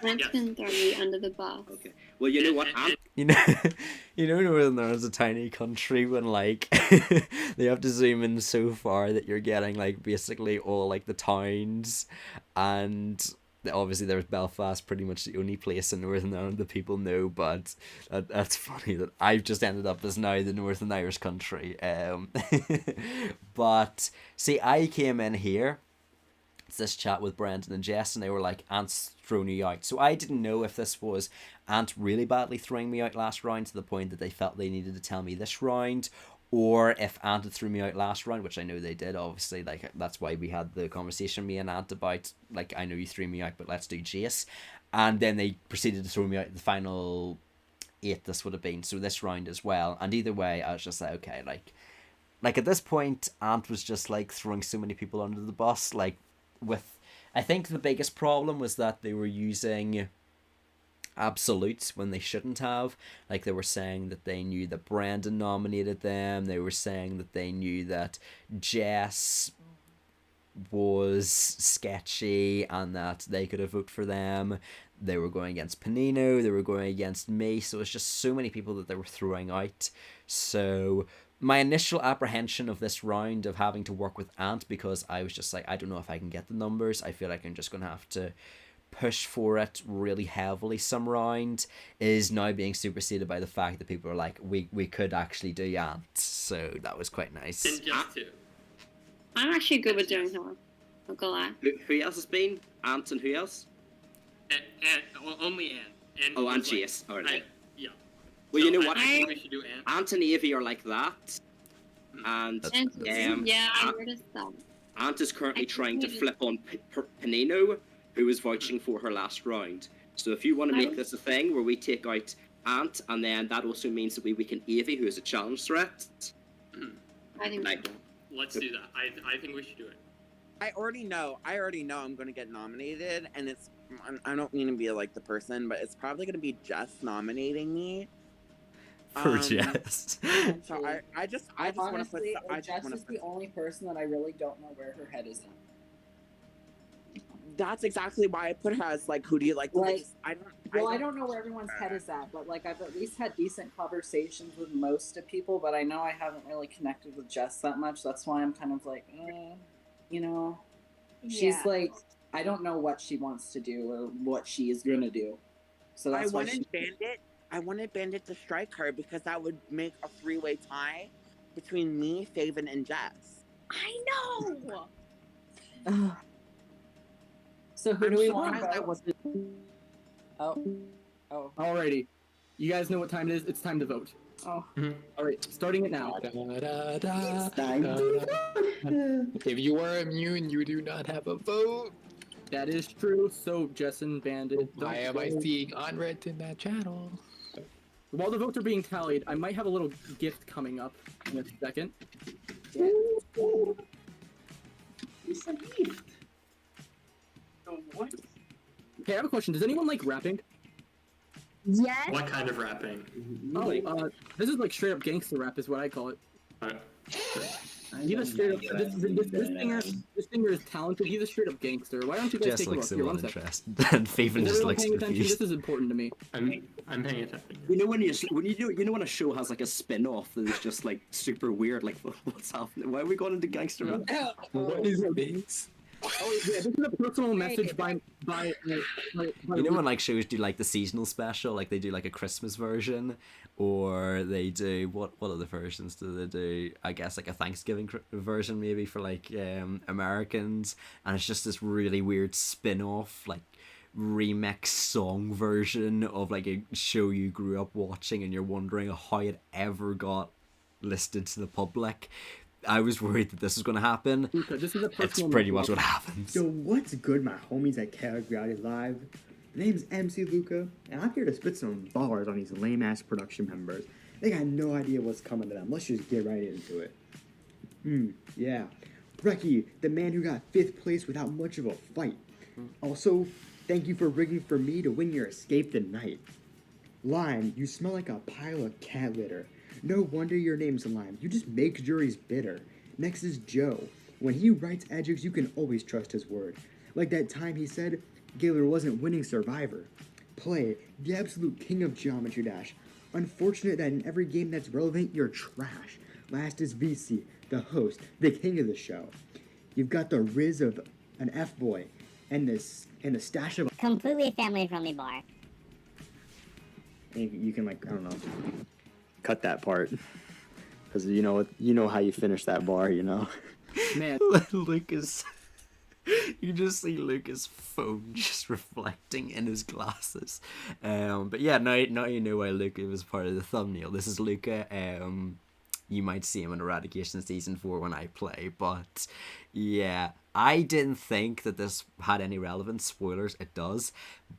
Ant's been throwing me under the bus. Okay. Well, you know what, Ant? You know, Northern Ireland's a tiny country when like they have to zoom in so far that you're getting like basically all like the towns, and obviously there's Belfast, pretty much the only place in Northern Ireland that people know. But that's funny that I've just ended up as now the Northern Irish country. But see, I came in here. It's this chat with Brendan and Jess, and they were like, Ant's thrown you out. So I didn't know if this was Ant really badly throwing me out last round to the point that they felt they needed to tell me this round, or if Ant had threw me out last round, which I know they did, obviously. Like, that's why we had the conversation, me and Ant, about, like, I know you threw me out, but let's do Jace. And then they proceeded to throw me out the final 8 this would have been, so this round as well. And either way, I was just like, okay, like at this point, Ant was just, like, throwing so many people under the bus, like, with... I think the biggest problem was that they were using absolutes when they shouldn't have. Like, they were saying that they knew that Brandon nominated them. They were saying that they knew that Jess was sketchy and that they could have voted for them. They were going against Panino. They were going against me. So it's just so many people that they were throwing out. So my initial apprehension of this round of having to work with Ant, because I was just like, I don't know if I can get the numbers. I feel like I'm just going to have to push for it really heavily some round, is now being superseded by the fact that people are like, we could actually do Ant. So that was quite nice. And just two. I'm actually good with doing her. I'll go lie. Who else has been? Ant and who else? Well, only Anne. Oh, and was like, Jace. Alright. Yeah. Well, So you know what? I think we should do Anne. Ant and Evie are like that. And Yeah, I noticed that. Ant is currently I trying to think flip on Panino, who is vouching for her last round. So if you want to make this a thing where we take out Ant, and then that also means that we weaken Evie, who is a challenge threat. I think like, let's do that. I think we should do it. I already know I'm going to get nominated, and I don't mean to be like the person, but it's probably going to be Jess nominating me. For Jess. So I just want to put. Jess is the only person that I really don't know where her head is in. That's exactly why I put her as like, who do you like the least? I don't know where everyone's head is at, but like I've at least had decent conversations with most of people, but I know I haven't really connected with Jess that much. That's why I'm kind of like, you know, she's like, I don't know what she wants to do or what she is gonna do. So that's why I wanted Bandit to strike her because that would make a three-way tie between me, Faven, and Jess. I know. So who do we want to vote? Oh. Alrighty. You guys know what time it is? It's time to vote. Oh. Alright, starting it now. If you are immune, you do not have a vote. That is true. So, Jess and Bandit. Why am I seeing unread in that channel? While the votes are being tallied, I might have a little gift coming up in a second. It's a gift. What? Okay, I have a question. Does anyone like rapping? Yes. What kind of rapping? Oh, this is like straight up gangster rap is what I call it. He's a straight up. This singer is talented. He's a straight up gangster. Why don't you guys Jess take a look? looks a Here, little one sec. interested. And Faven just looks Paying attention? confused. This is important to me. I'm paying attention. You know when when a show has like a spin-off that is just like super weird, like what's happening? Why are we going into gangster rap? What is this? Oh yeah, this is a personal message by You know when like shows do like the seasonal special, like they do like a Christmas version, or they do what other versions do they do? I guess like a Thanksgiving version maybe for like Americans, and it's just this really weird spin-off like remix song version of like a show you grew up watching, and you're wondering how it ever got listed to the public. I was worried that this was going to happen. This is a it's pretty much what happens. Yo, what's good, my homies at Chaotic Reality Live? My name's MC Luca, and I'm here to spit some bars on these lame-ass production members. They got no idea what's coming to them. Let's just get right into it. Yeah. Reki, the man who got 5th place without much of a fight. Also, thank you for rigging for me to win your escape tonight. Lime, you smell like a pile of cat litter. No wonder your name's Lime. You just make juries bitter. Next is Joe. When he writes edges, you can always trust his word. Like that time he said Gaylor wasn't winning Survivor. Play, the absolute king of Geometry Dash. Unfortunate that in every game that's relevant, you're trash. Last is VC, the host, the king of the show. You've got the riz of an F-boy, and the stash of completely family-friendly bar. You can like, I don't know, cut that part, because you know how you finish that bar, you know. Man, Lucas, you just see Lucas' phone just reflecting in his glasses. But yeah, now you know why Luca was part of the thumbnail. This is Luca. You might see him in Eradication Season 4 when I play, but yeah, I didn't think that this had any relevance. Spoilers, it does.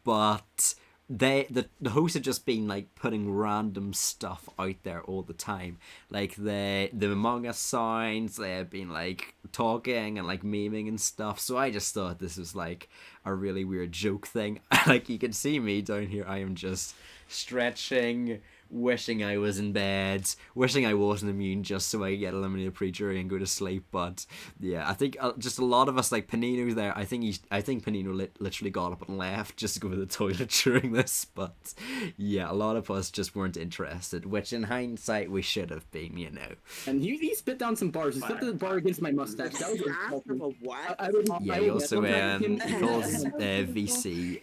But the hosts have just been like putting random stuff out there all the time, like the Among Us signs. They have been like talking and like memeing and stuff, so I just thought this was like a really weird joke thing. Like, you can see me down here, I am just stretching, wishing I was in bed, wishing I wasn't immune just so I could get eliminated pre-jury and go to sleep. But yeah, I think just a lot of us, like Panino's there, I think Panino literally got up and left just to go to the toilet during this. But yeah, a lot of us just weren't interested, which in hindsight we should have been, you know. And he spit down some bars. He spit the bar against my mustache. That was insulting. What? He also he calls VC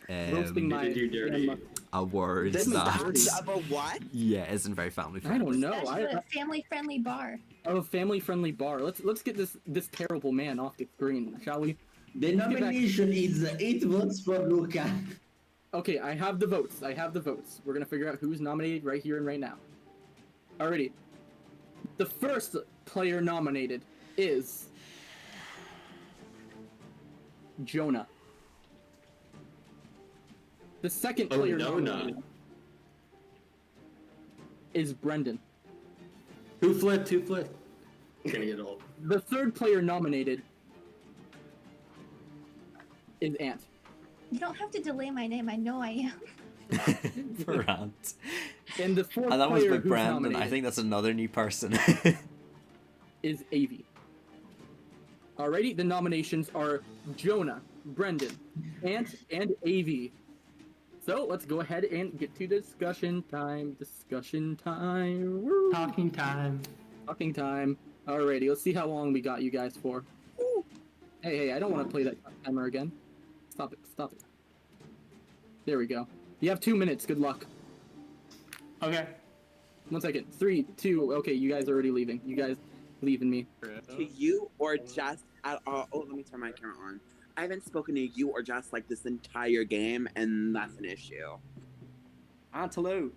a word that what? Yeah, isn't very family friendly. I don't know. That's a family-friendly bar. Oh, a family-friendly bar. Let's get this terrible man off the screen, shall we? The nomination is 8 votes for Luca. Okay, I have the votes. We're gonna figure out who's nominated right here and right now. Alrighty. The first player nominated is Jonah. The second player nominated is Brendan. Who flipped? Gonna get old. The third player nominated is Ant. You don't have to delay my name. I know I am. For Ant. And the fourth And that was player by who's Brandon. nominated I think that's another new person. is Avi. Alrighty, the nominations are Jonah, Brendan, Ant, and Avi. So let's go ahead and get to discussion time. Woo. Talking time. Alrighty, let's see how long we got you guys for. Woo. Hey, I don't want to play that timer again. Stop it. There we go. You have 2 minutes. Good luck. Okay. 1 second. 3, 2. Okay, you guys are already leaving. You guys leaving me. To you or just at all? Oh, let me turn my camera on. I haven't spoken to you or just like this entire game, and that's an issue. Ant, hello.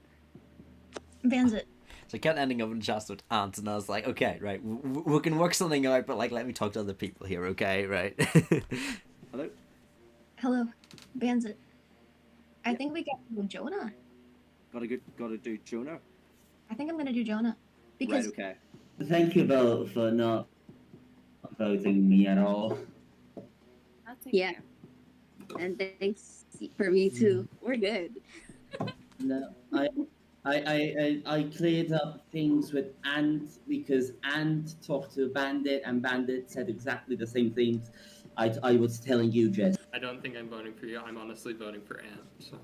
Bandit. So I kept ending up in just with Ant, and I was like, okay, right, we can work something out, but like, let me talk to other people here, okay, right? Hello. Hello, Bandit. I think we got to do Jonah. Gotta do Jonah. I think I'm gonna do Jonah because Right, okay. Thank you, Bill, for not voting me at all. Yeah. And thanks for me too. We're good. No, I cleared up things with Ant because Ant talked to Bandit and Bandit said exactly the same things I was telling you, Jess. I don't think I'm voting for you. I'm honestly voting for Ant. So.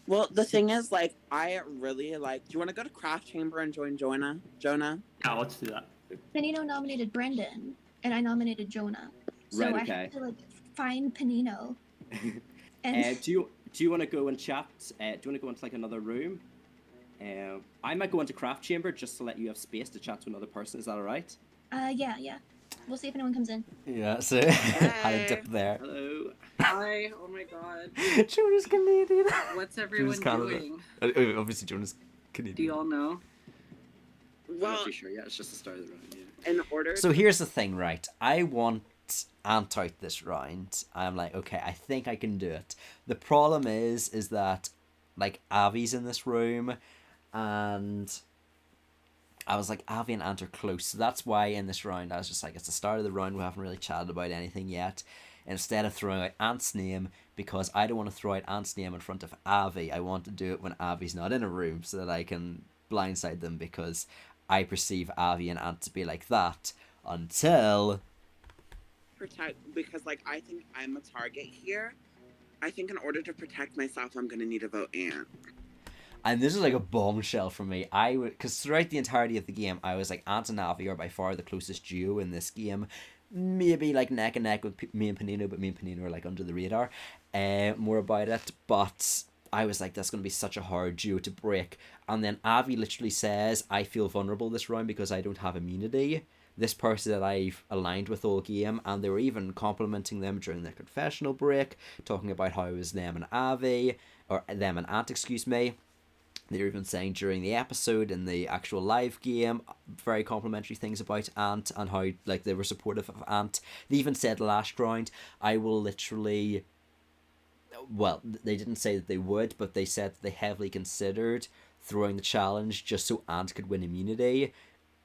Well, the thing is, like, I really like. Do you want to go to Craft Chamber and join Jonah? Yeah, let's do that. Panino nominated Brendan and I nominated Jonah. So Right, I okay. have to like find Panino. And Do you want to go and chat? Do you want to go into like another room? I might go into Craft Chamber just to let you have space to chat to another person. Is that alright? yeah. We'll see if anyone comes in. Yeah, so had a dip there. Hello. Hi, oh my god. Jonah's Canadian. What's everyone doing? Obviously, Jonah's Canadian. Do you all know? I'm not too sure. Yeah, it's just the start of the round. Yeah. In order. So here's the thing, right? I want Ant out this round. I'm like, okay, I think I can do it. The problem is that like Avi's in this room, and I was like, Avi and Ant are close, so that's why in this round I was just like, it's the start of the round, we haven't really chatted about anything yet. Instead of throwing out Ant's name, because I don't want to throw out Ant's name in front of Avi, I want to do it when Avi's not in a room so that I can blindside them, because I perceive Avi and Ant to be like that until... Because, like, I think I'm a target here. I think in order to protect myself, I'm going to need to vote Ant. And this is like a bombshell for me. Because throughout the entirety of the game, I was like, Ant and Avi are by far the closest duo in this game. Maybe like neck and neck with me and Panino, but me and Panino are like under the radar. More about it. But I was like, that's going to be such a hard duo to break. And then Avi literally says, I feel vulnerable this round because I don't have immunity. This person that I've aligned with all game, and they were even complimenting them during their confessional break, talking about how it was them and Avi, or them and Ant, excuse me. They were even saying during the episode in the actual live game very complimentary things about Ant and how like they were supportive of Ant. They even said last round, I will literally well, they didn't say that they would, but they said that they heavily considered throwing the challenge just so Ant could win immunity,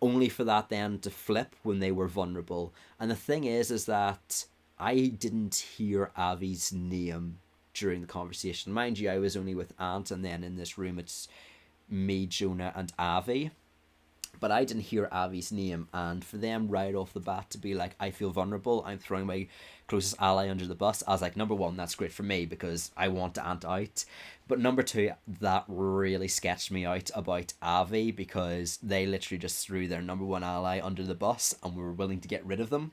only for that then to flip when they were vulnerable. And the thing is that I didn't hear Avi's name during the conversation. Mind you, I was only with Ant, and then in this room it's me, Jonah, and Avi. But I didn't hear Avi's name, and for them right off the bat to be like, I feel vulnerable, I'm throwing my closest ally under the bus, I was like, number one, that's great for me because I want Ant out. But number two, that really sketched me out about Avi because they literally just threw their number one ally under the bus and were willing to get rid of them,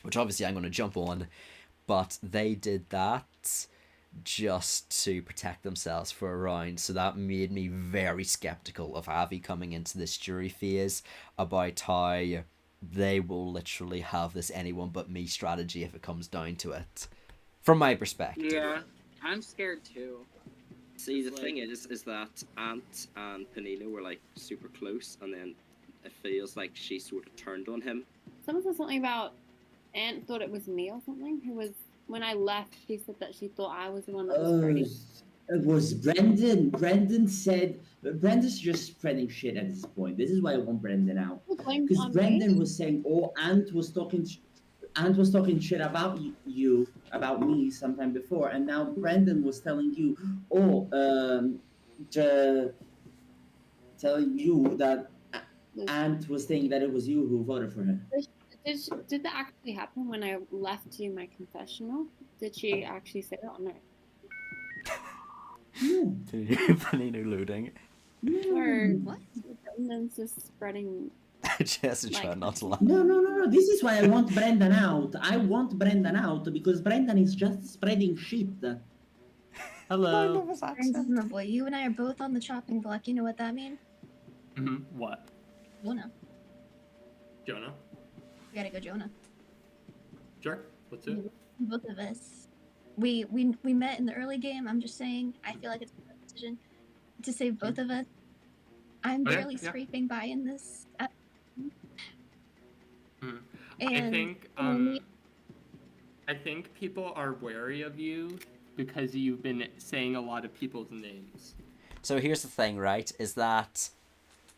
which obviously I'm going to jump on, but they did that just to protect themselves for a round. So that made me very skeptical of Avi coming into this jury phase about how they will literally have this anyone but me strategy if it comes down to it, from my perspective. Yeah, I'm scared too. See, the thing is that Ant and Panino were like super close, and then it feels like she sort of turned on him. Someone said something about Ant thought it was me or something. Who was, when I left, she said that she thought I was the one that was spreading. It was Brendan. Brendan said, Brendan's just spreading shit at this point. This is why I want Brendan out. Because Brendan was saying, oh, Ant was talking shit about you, about me sometime before, and now Brendan was telling you, telling you that Ant was saying that it was you who voted for her. Did that actually happen when I left you my confessional? Did she actually say that or no? Panino loading. Or what? Brendan's just spreading. Jess trying not to laugh. No. This is why I want Brendan out. I want Brendan out because Brendan is just spreading shit. Hello. Brendan, boy, you and I are both on the chopping block. You know what that means? What? Jonah. Jonah? We gotta go, Jonah. Sure. What's it? Both of us. We met in the early game. I'm just saying. I feel like it's a good decision to save both of us. I'm barely scraping by in this. I think people are wary of you because you've been saying a lot of people's names. So here's the thing, right? Is that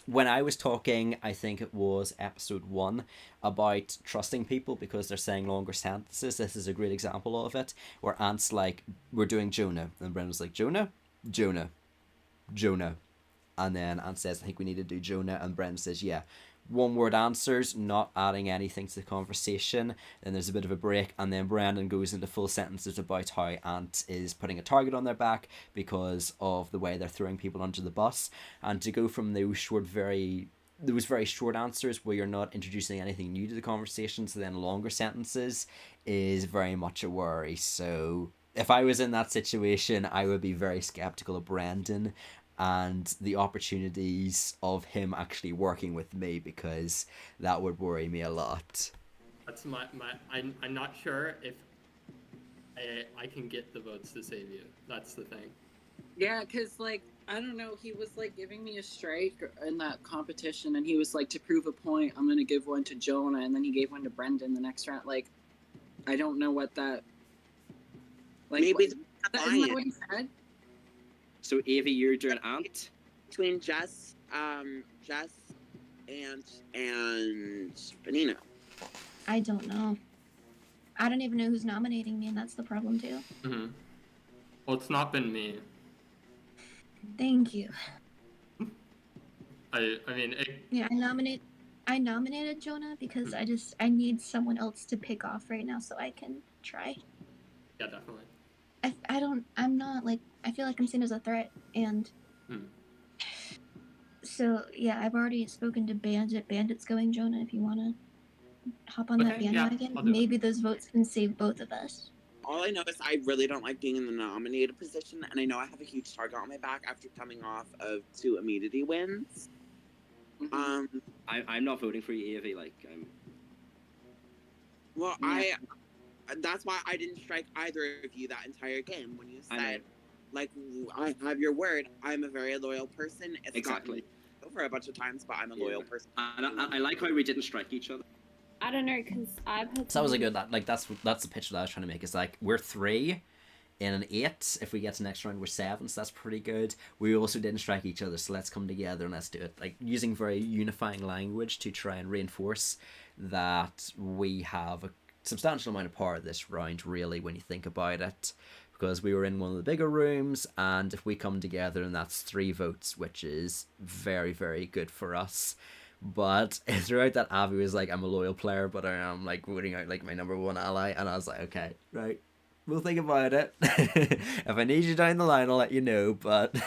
when I was talking, I think it was episode 1, about trusting people because they're saying longer sentences, this is a great example of it, where Ant's like, we're doing Jonah, and Brendan was like, Jonah, and then Ant says, I think we need to do Jonah, and Brendan says, yeah. One word answers, not adding anything to the conversation. Then there's a bit of a break, and then Brendan goes into full sentences about how Ant is putting a target on their back because of the way they're throwing people under the bus. And to go from those very short answers where you're not introducing anything new to the conversation to then longer sentences is very much a worry. So if I was in that situation, I would be very skeptical of Brendan and the opportunities of him actually working with me, because that would worry me a lot. That's I'm not sure if I can get the votes to save you. That's the thing. Yeah, because, like, I don't know, he was, like, giving me a strike in that competition, and he was like, to prove a point, I'm going to give one to Jonah, and then he gave one to Brendan the next round. Like, I don't know what that... Like, maybe isn't that what he said? So, Avi, you're doing Ant? Between Jess, and Panino. I don't know. I don't even know who's nominating me, and that's the problem too. Well, it's not been me. Thank you. I mean, Yeah, I nominated Jonah because I need someone else to pick off right now so I can try. Yeah, definitely. I'm not, like, I feel like I'm seen as a threat, and so, yeah, I've already spoken to Bandit. Bandit's going, Jonah, if you want to hop on that bandwagon. Maybe those votes can save both of us. All I know is I really don't like being in the nominated position, and I know I have a huge target on my back after coming off of 2 immunity wins. I'm not voting for you, Avi, like, I'm... Well, that's why I didn't strike either of you that entire game when you said, like, I have your word. I'm a very loyal person. It's exactly over a bunch of times, but I'm a loyal person. And I like how we didn't strike each other. I don't know, because I've heard... So that was a good, like, that's the pitch that I was trying to make. It's like, we're 3. in an 8. If we get to next round, we're 7, so that's pretty good. We also didn't strike each other, so let's come together and let's do it. Like, using very unifying language to try and reinforce that we have a substantial amount of power this round, really, when you think about it. Because we were in one of the bigger rooms, and if we come together, and that's 3 votes, which is very, very good for us. But throughout that, Avi was like, I'm a loyal player, but I am like voting out like my number 1 ally, and I was like, okay, right, we'll think about it. If I need you down the line, I'll let you know. But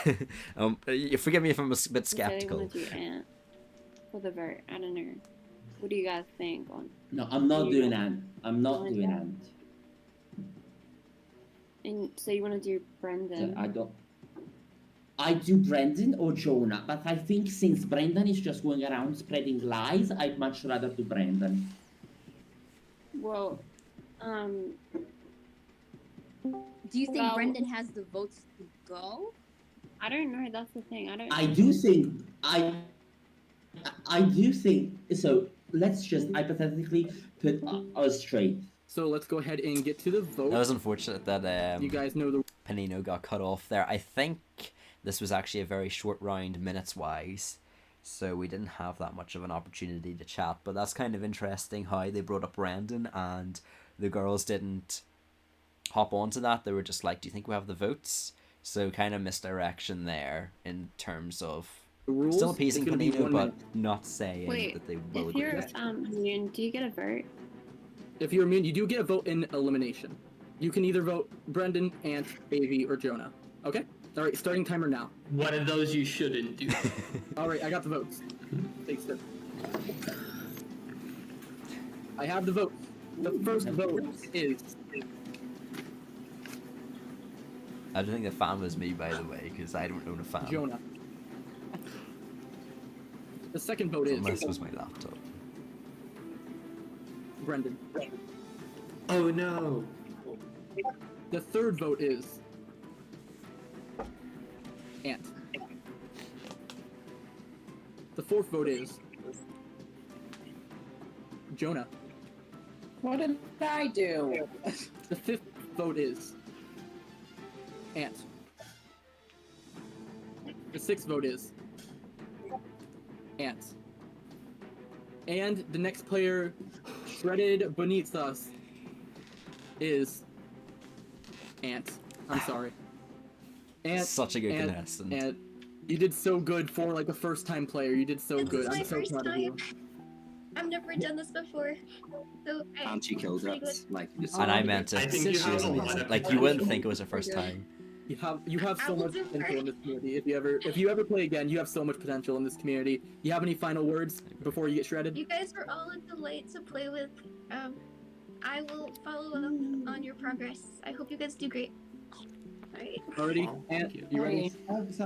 forgive me if I'm a bit skeptical. I want to do Ant for the vote. I don't know. What do you guys think on? No, I'm not doing Ant. I'm not doing Ant. And so you want to do Brendan? I don't. I do Brendan or Jonah, but I think since Brendan is just going around spreading lies, I'd much rather do Brendan. Well, do you think Brendan has the votes to go? I don't know. That's the thing. I don't. I do think I do think so. Let's just hypothetically put us straight. So let's go ahead and get to the vote. That was unfortunate that you guys know the Panino got cut off there. I think this was actually a very short round minutes wise, so we didn't have that much of an opportunity to chat. But that's kind of interesting how they brought up Brandon and the girls didn't hop onto that. They were just like, do you think we have the votes? So kind of misdirection there in terms of rules, still appeasing Panino, but not saying Wait, that they will if agree. you're immune, do you get a vote? If you're immune, you do get a vote in elimination. You can either vote Brendan, Ant, Avi, or Jonah. Okay? Alright, starting timer now. One of those you shouldn't do. Alright, I got the votes. Thanks, Tim. I have the vote. The first vote is... I don't think the fan was me, by the way, because I don't own a fan. Jonah. The second vote is... Unless it was my laptop. Brendan. Oh no. The third vote is... Ant. The fourth vote is... Jonah. What did I do? The fifth vote is... Ant. The sixth vote is... Ant. And the next player, shredded beneath us, is... Ant. I'm sorry. Ant. Such a good contestant. Ant. You did so good for like a first-time player. You did so good. I'm so proud of you. I've never done this before, so And she killed it. Like, and I meant it. Like you wouldn't think it was her first time. You have so much potential in this community. If you ever play again, you have so much potential in this community. You have any final words before you get shredded? You guys were all a delight to play with. I will follow up on your progress. I hope you guys do great. Alright. Already? Ant, you ready? Hugs.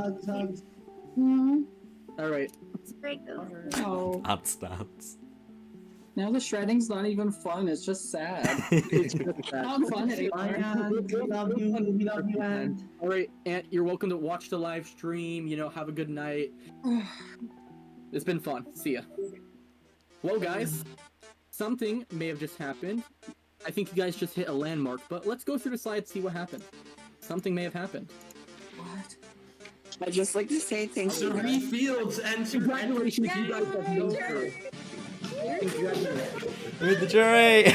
Alright. It's great though. Oh. At stats. Now the shredding's not even fun. It's just sad. It's not fun anymore. We love you, Ant. Alright, Ant, you're welcome to watch the live stream. You know, have a good night. It's been fun. See ya. Well, guys, something may have just happened. I think you guys just hit a landmark, but let's go through the slides, see what happened. Something may have happened. What? I'd just like to say thank you. Three fields and congratulations, you guys have no first. With the jury!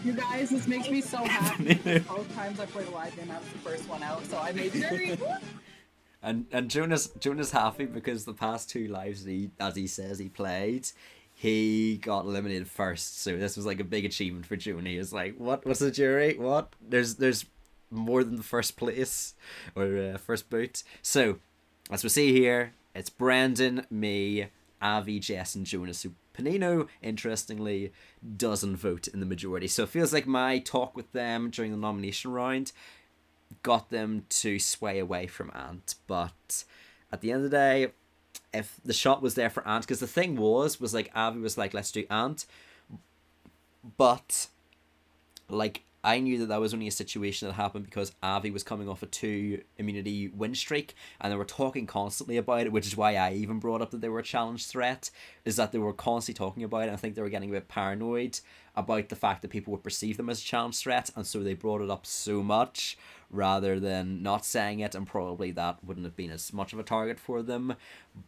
You guys, this makes me so happy. Both times I played a live game, I was the first one out, so I made jury. And Jonah's happy because the past 2 lives as he says he played, he got eliminated first. So this was like a big achievement for Jonah. He was like, "What? What's the jury? What? There's more than the first place or first boot." So as we see here, it's Brendan, me, Avi, Jess, and Jonah. So Panino, interestingly, doesn't vote in the majority. So it feels like my talk with them during the nomination round got them to sway away from Ant. But at the end of the day, if the shot was there for Ant, because the thing was like Avi was like, let's do Ant. But like I knew that was only a situation that happened because Avi was coming off a 2 immunity win streak, and they were talking constantly about it, which is why I even brought up that they were a challenge threat, is that they were constantly talking about it. I think they were getting a bit paranoid about the fact that people would perceive them as a challenge threat, and so they brought it up so much, rather than not saying it, and probably that wouldn't have been as much of a target for them.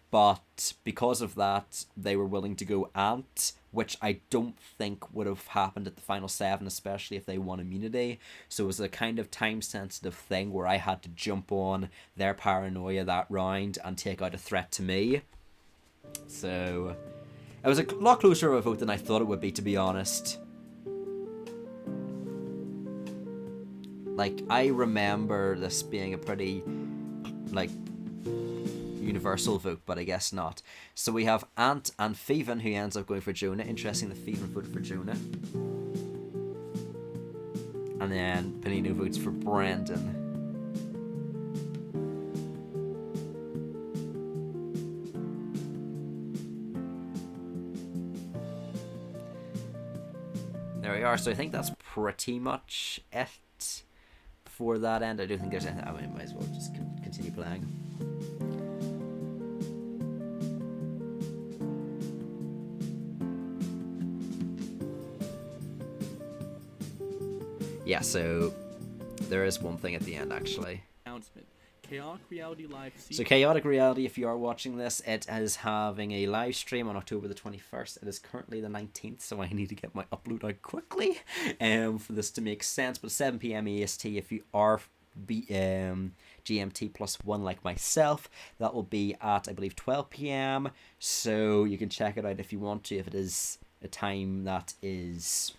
But because of that, they were willing to go Ant, which I don't think would have happened at the final 7, especially if they won immunity. So it was a kind of time-sensitive thing where I had to jump on their paranoia that round and take out a threat to me. So it was a lot closer of a vote than I thought it would be, to be honest. Like, I remember this being a pretty, like, universal vote, but I guess not. So we have Ant and Feven, who ends up going for Jonah. Interesting that Feven voted for Jonah. And then Panino votes for Brandon. There we are. So I think that's pretty much it for that end. I don't think there's anything. I mean, might as well just continue playing. Yeah, so there is one thing at the end, actually. Announcement. Chaotic Reality Live season. So Chaotic Reality, if you are watching this, it is having a live stream on October the 21st. It is currently the 19th, so I need to get my upload out quickly for this to make sense. But 7 p.m. EST, if you are GMT +1 like myself, that will be at, I believe, 12 p.m. So you can check it out if you want to, if it is a time that is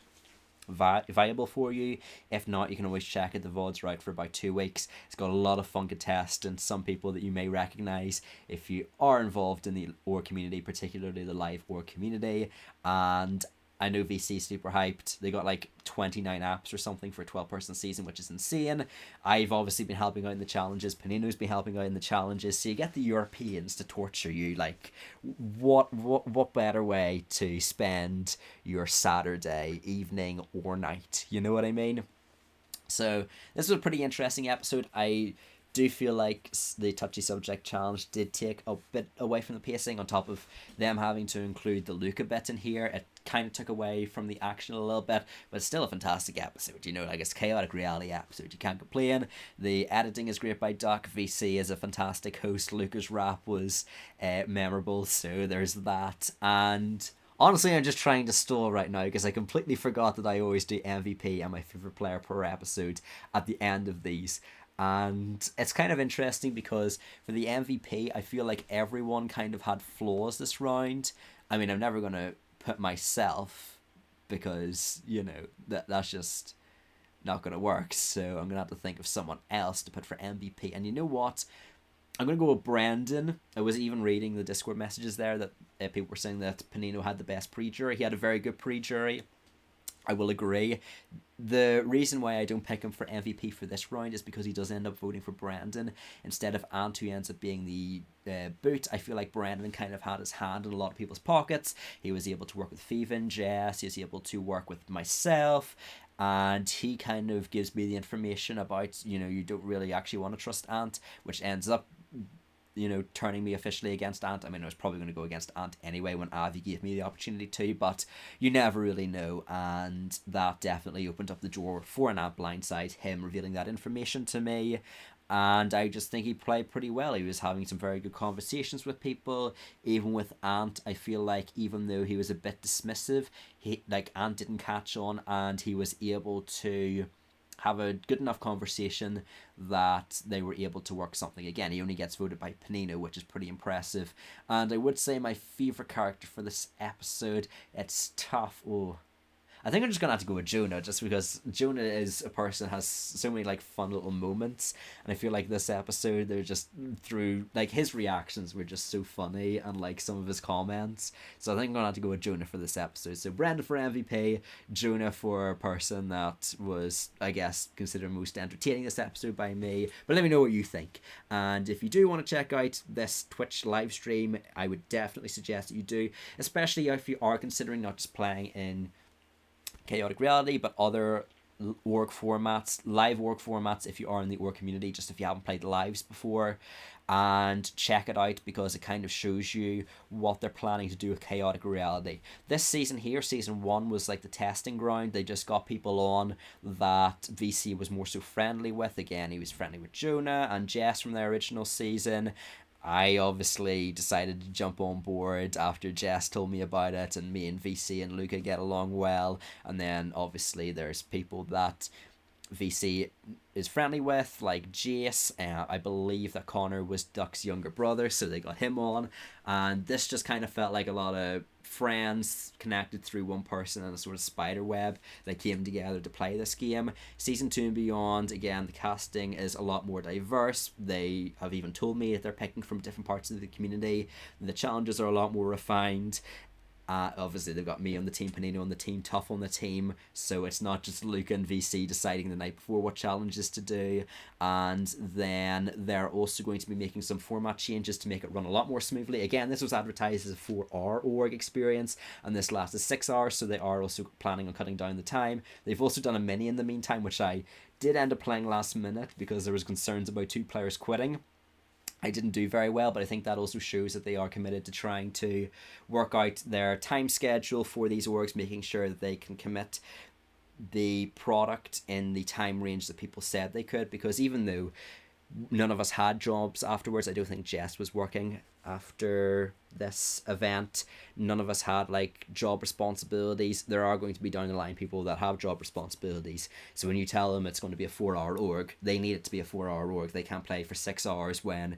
viable for you. If not, you can always check it. The VOD's right for about 2 weeks. It's got a lot of fun contestants, some people that you may recognize if you are involved in the OR community, particularly the live OR community. And I know VC super hyped. They got like 29 apps or something for a 12-person season, which is insane. I've obviously been helping out in the challenges. Panino's been helping out in the challenges. So you get the Europeans to torture you. Like, what better way to spend your Saturday evening or night? You know what I mean? So this was a pretty interesting episode. I do feel like the touchy subject challenge did take a bit away from the pacing, on top of them having to include the Luca bit in here. It kind of took away from the action a little bit, but it's still a fantastic episode. You know, like, it's a Chaotic Reality episode. You can't complain. The editing is great by Doc. VC is a fantastic host. Luca's rap was memorable, so there's that. And honestly, I'm just trying to stall right now because I completely forgot that I always do MVP and my favorite player per episode at the end of these. And it's kind of interesting because for the MVP, I feel like everyone kind of had flaws this round. I mean, I'm never going to put myself, because, you know, that's just not going to work. So I'm going to have to think of someone else to put for MVP. And you know what? I'm going to go with Brandon. I was even reading the Discord messages there that people were saying that Panino had the best pre-jury. He had a very good pre-jury. I will agree. The reason why I don't pick him for MVP for this round is because he does end up voting for Brandon instead of Ant, who ends up being the boot. I feel like Brandon kind of had his hand in a lot of people's pockets. He was able to work with Feven, Jess, he was able to work with myself, and he kind of gives me the information about, you know, you don't really actually want to trust Ant, which ends up, you know, turning me officially against Ant. I mean, I was probably going to go against Ant anyway when Avi gave me the opportunity to, but you never really know, and that definitely opened up the door for an Ant blindside, him revealing that information to me. And I just think he played pretty well. He was having some very good conversations with people. Even with Ant, I feel like even though he was a bit dismissive, Ant didn't catch on, and he was able to have a good enough conversation that they were able to work something. Again, he only gets voted by Panino, which is pretty impressive. And I would say my favourite character for this episode, it's tough. Oh, I think I'm just going to have to go with Jonah, just because Jonah is a person who has so many, like, fun little moments. And I feel like this episode, they're just through, like, his reactions were just so funny, and, like, some of his comments. So I think I'm going to have to go with Jonah for this episode. So Brandon for MVP, Jonah for a person that was, I guess, considered most entertaining this episode by me. But let me know what you think. And if you do want to check out this Twitch live stream, I would definitely suggest that you do, especially if you are considering not just playing in Chaotic Reality, but other org formats, live org formats if you are in the org community, just if you haven't played lives before, and check it out because it kind of shows you what they're planning to do with Chaotic Reality. This season here, season 1, was like the testing ground. They just got people on that VC was more so friendly with. Again, he was friendly with Jonah and Jess from their original season. I obviously decided to jump on board after Jess told me about it, and me and VC and Luca get along well. And then obviously there's people that VC is friendly with, like Jace. I believe that Connor was Duck's younger brother, so they got him on. And this just kind of felt like a lot of friends connected through one person and a sort of spider web that came together to play this game. Season 2 and beyond, again, the casting is a lot more diverse. They have even told me that they're picking from different parts of the community. The challenges are a lot more refined. Obviously they've got me on the team, Panino on the team, Tough on the team, so it's not just Luca and VC deciding the night before what challenges to do. And then they're also going to be making some format changes to make it run a lot more smoothly. Again, this was advertised as a 4-hour org experience, and this lasted 6 hours, so they are also planning on cutting down the time. They've also done a mini in the meantime, which I did end up playing last minute because there was concerns about 2 players quitting. I didn't do very well, but I think that also shows that they are committed to trying to work out their time schedule for these orgs, making sure that they can commit the product in the time range that people said they could. Because even though none of us had jobs afterwards, I don't think Jess was working after this event. None of us had like job responsibilities. There are going to be down the line people that have job responsibilities. So when you tell them it's going to be a 4-hour org, they need it to be a 4-hour org. They can't play for 6 hours when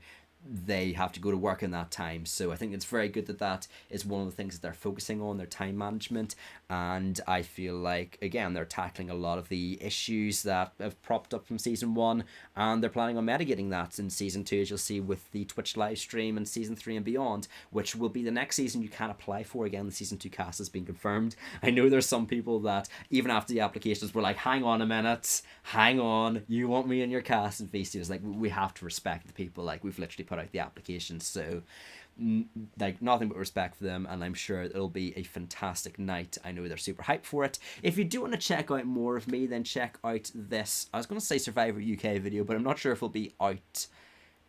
they have to go to work in that time. So I think it's very good that that is one of the things that they're focusing on, their time management. And I feel like, again, they're tackling a lot of the issues that have propped up from season 1, and they're planning on mitigating that in season 2, as you'll see with the Twitch live stream and season 3 and beyond, which will be the next season you can apply for. Again, the season 2 cast has been confirmed. I know there's some people that even after the applications were like, hang on a minute, hang on, you want me in your cast? And VC was like, we have to respect the people, like we've literally put out the applications. So like nothing but respect for them, and I'm sure it'll be a fantastic night. I know they're super hyped for it. If you do want to check out more of me, then check out this, I was going to say Survivor UK video, but I'm not sure if it'll be out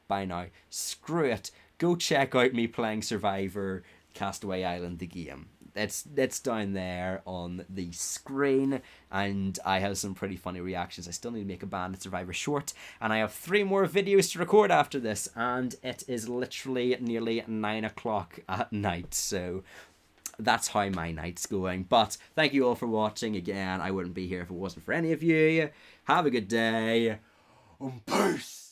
by now. Screw it, go check out me playing Survivor Castaway Island, the game. It's down there on the screen, and I have some pretty funny reactions. I still need to make a Bandit Survivor short, and I have 3 more videos to record after this, and it is literally nearly 9 o'clock at night, so that's how my night's going. But thank you all for watching. Again, I wouldn't be here if it wasn't for any of you. Have a good day. Peace!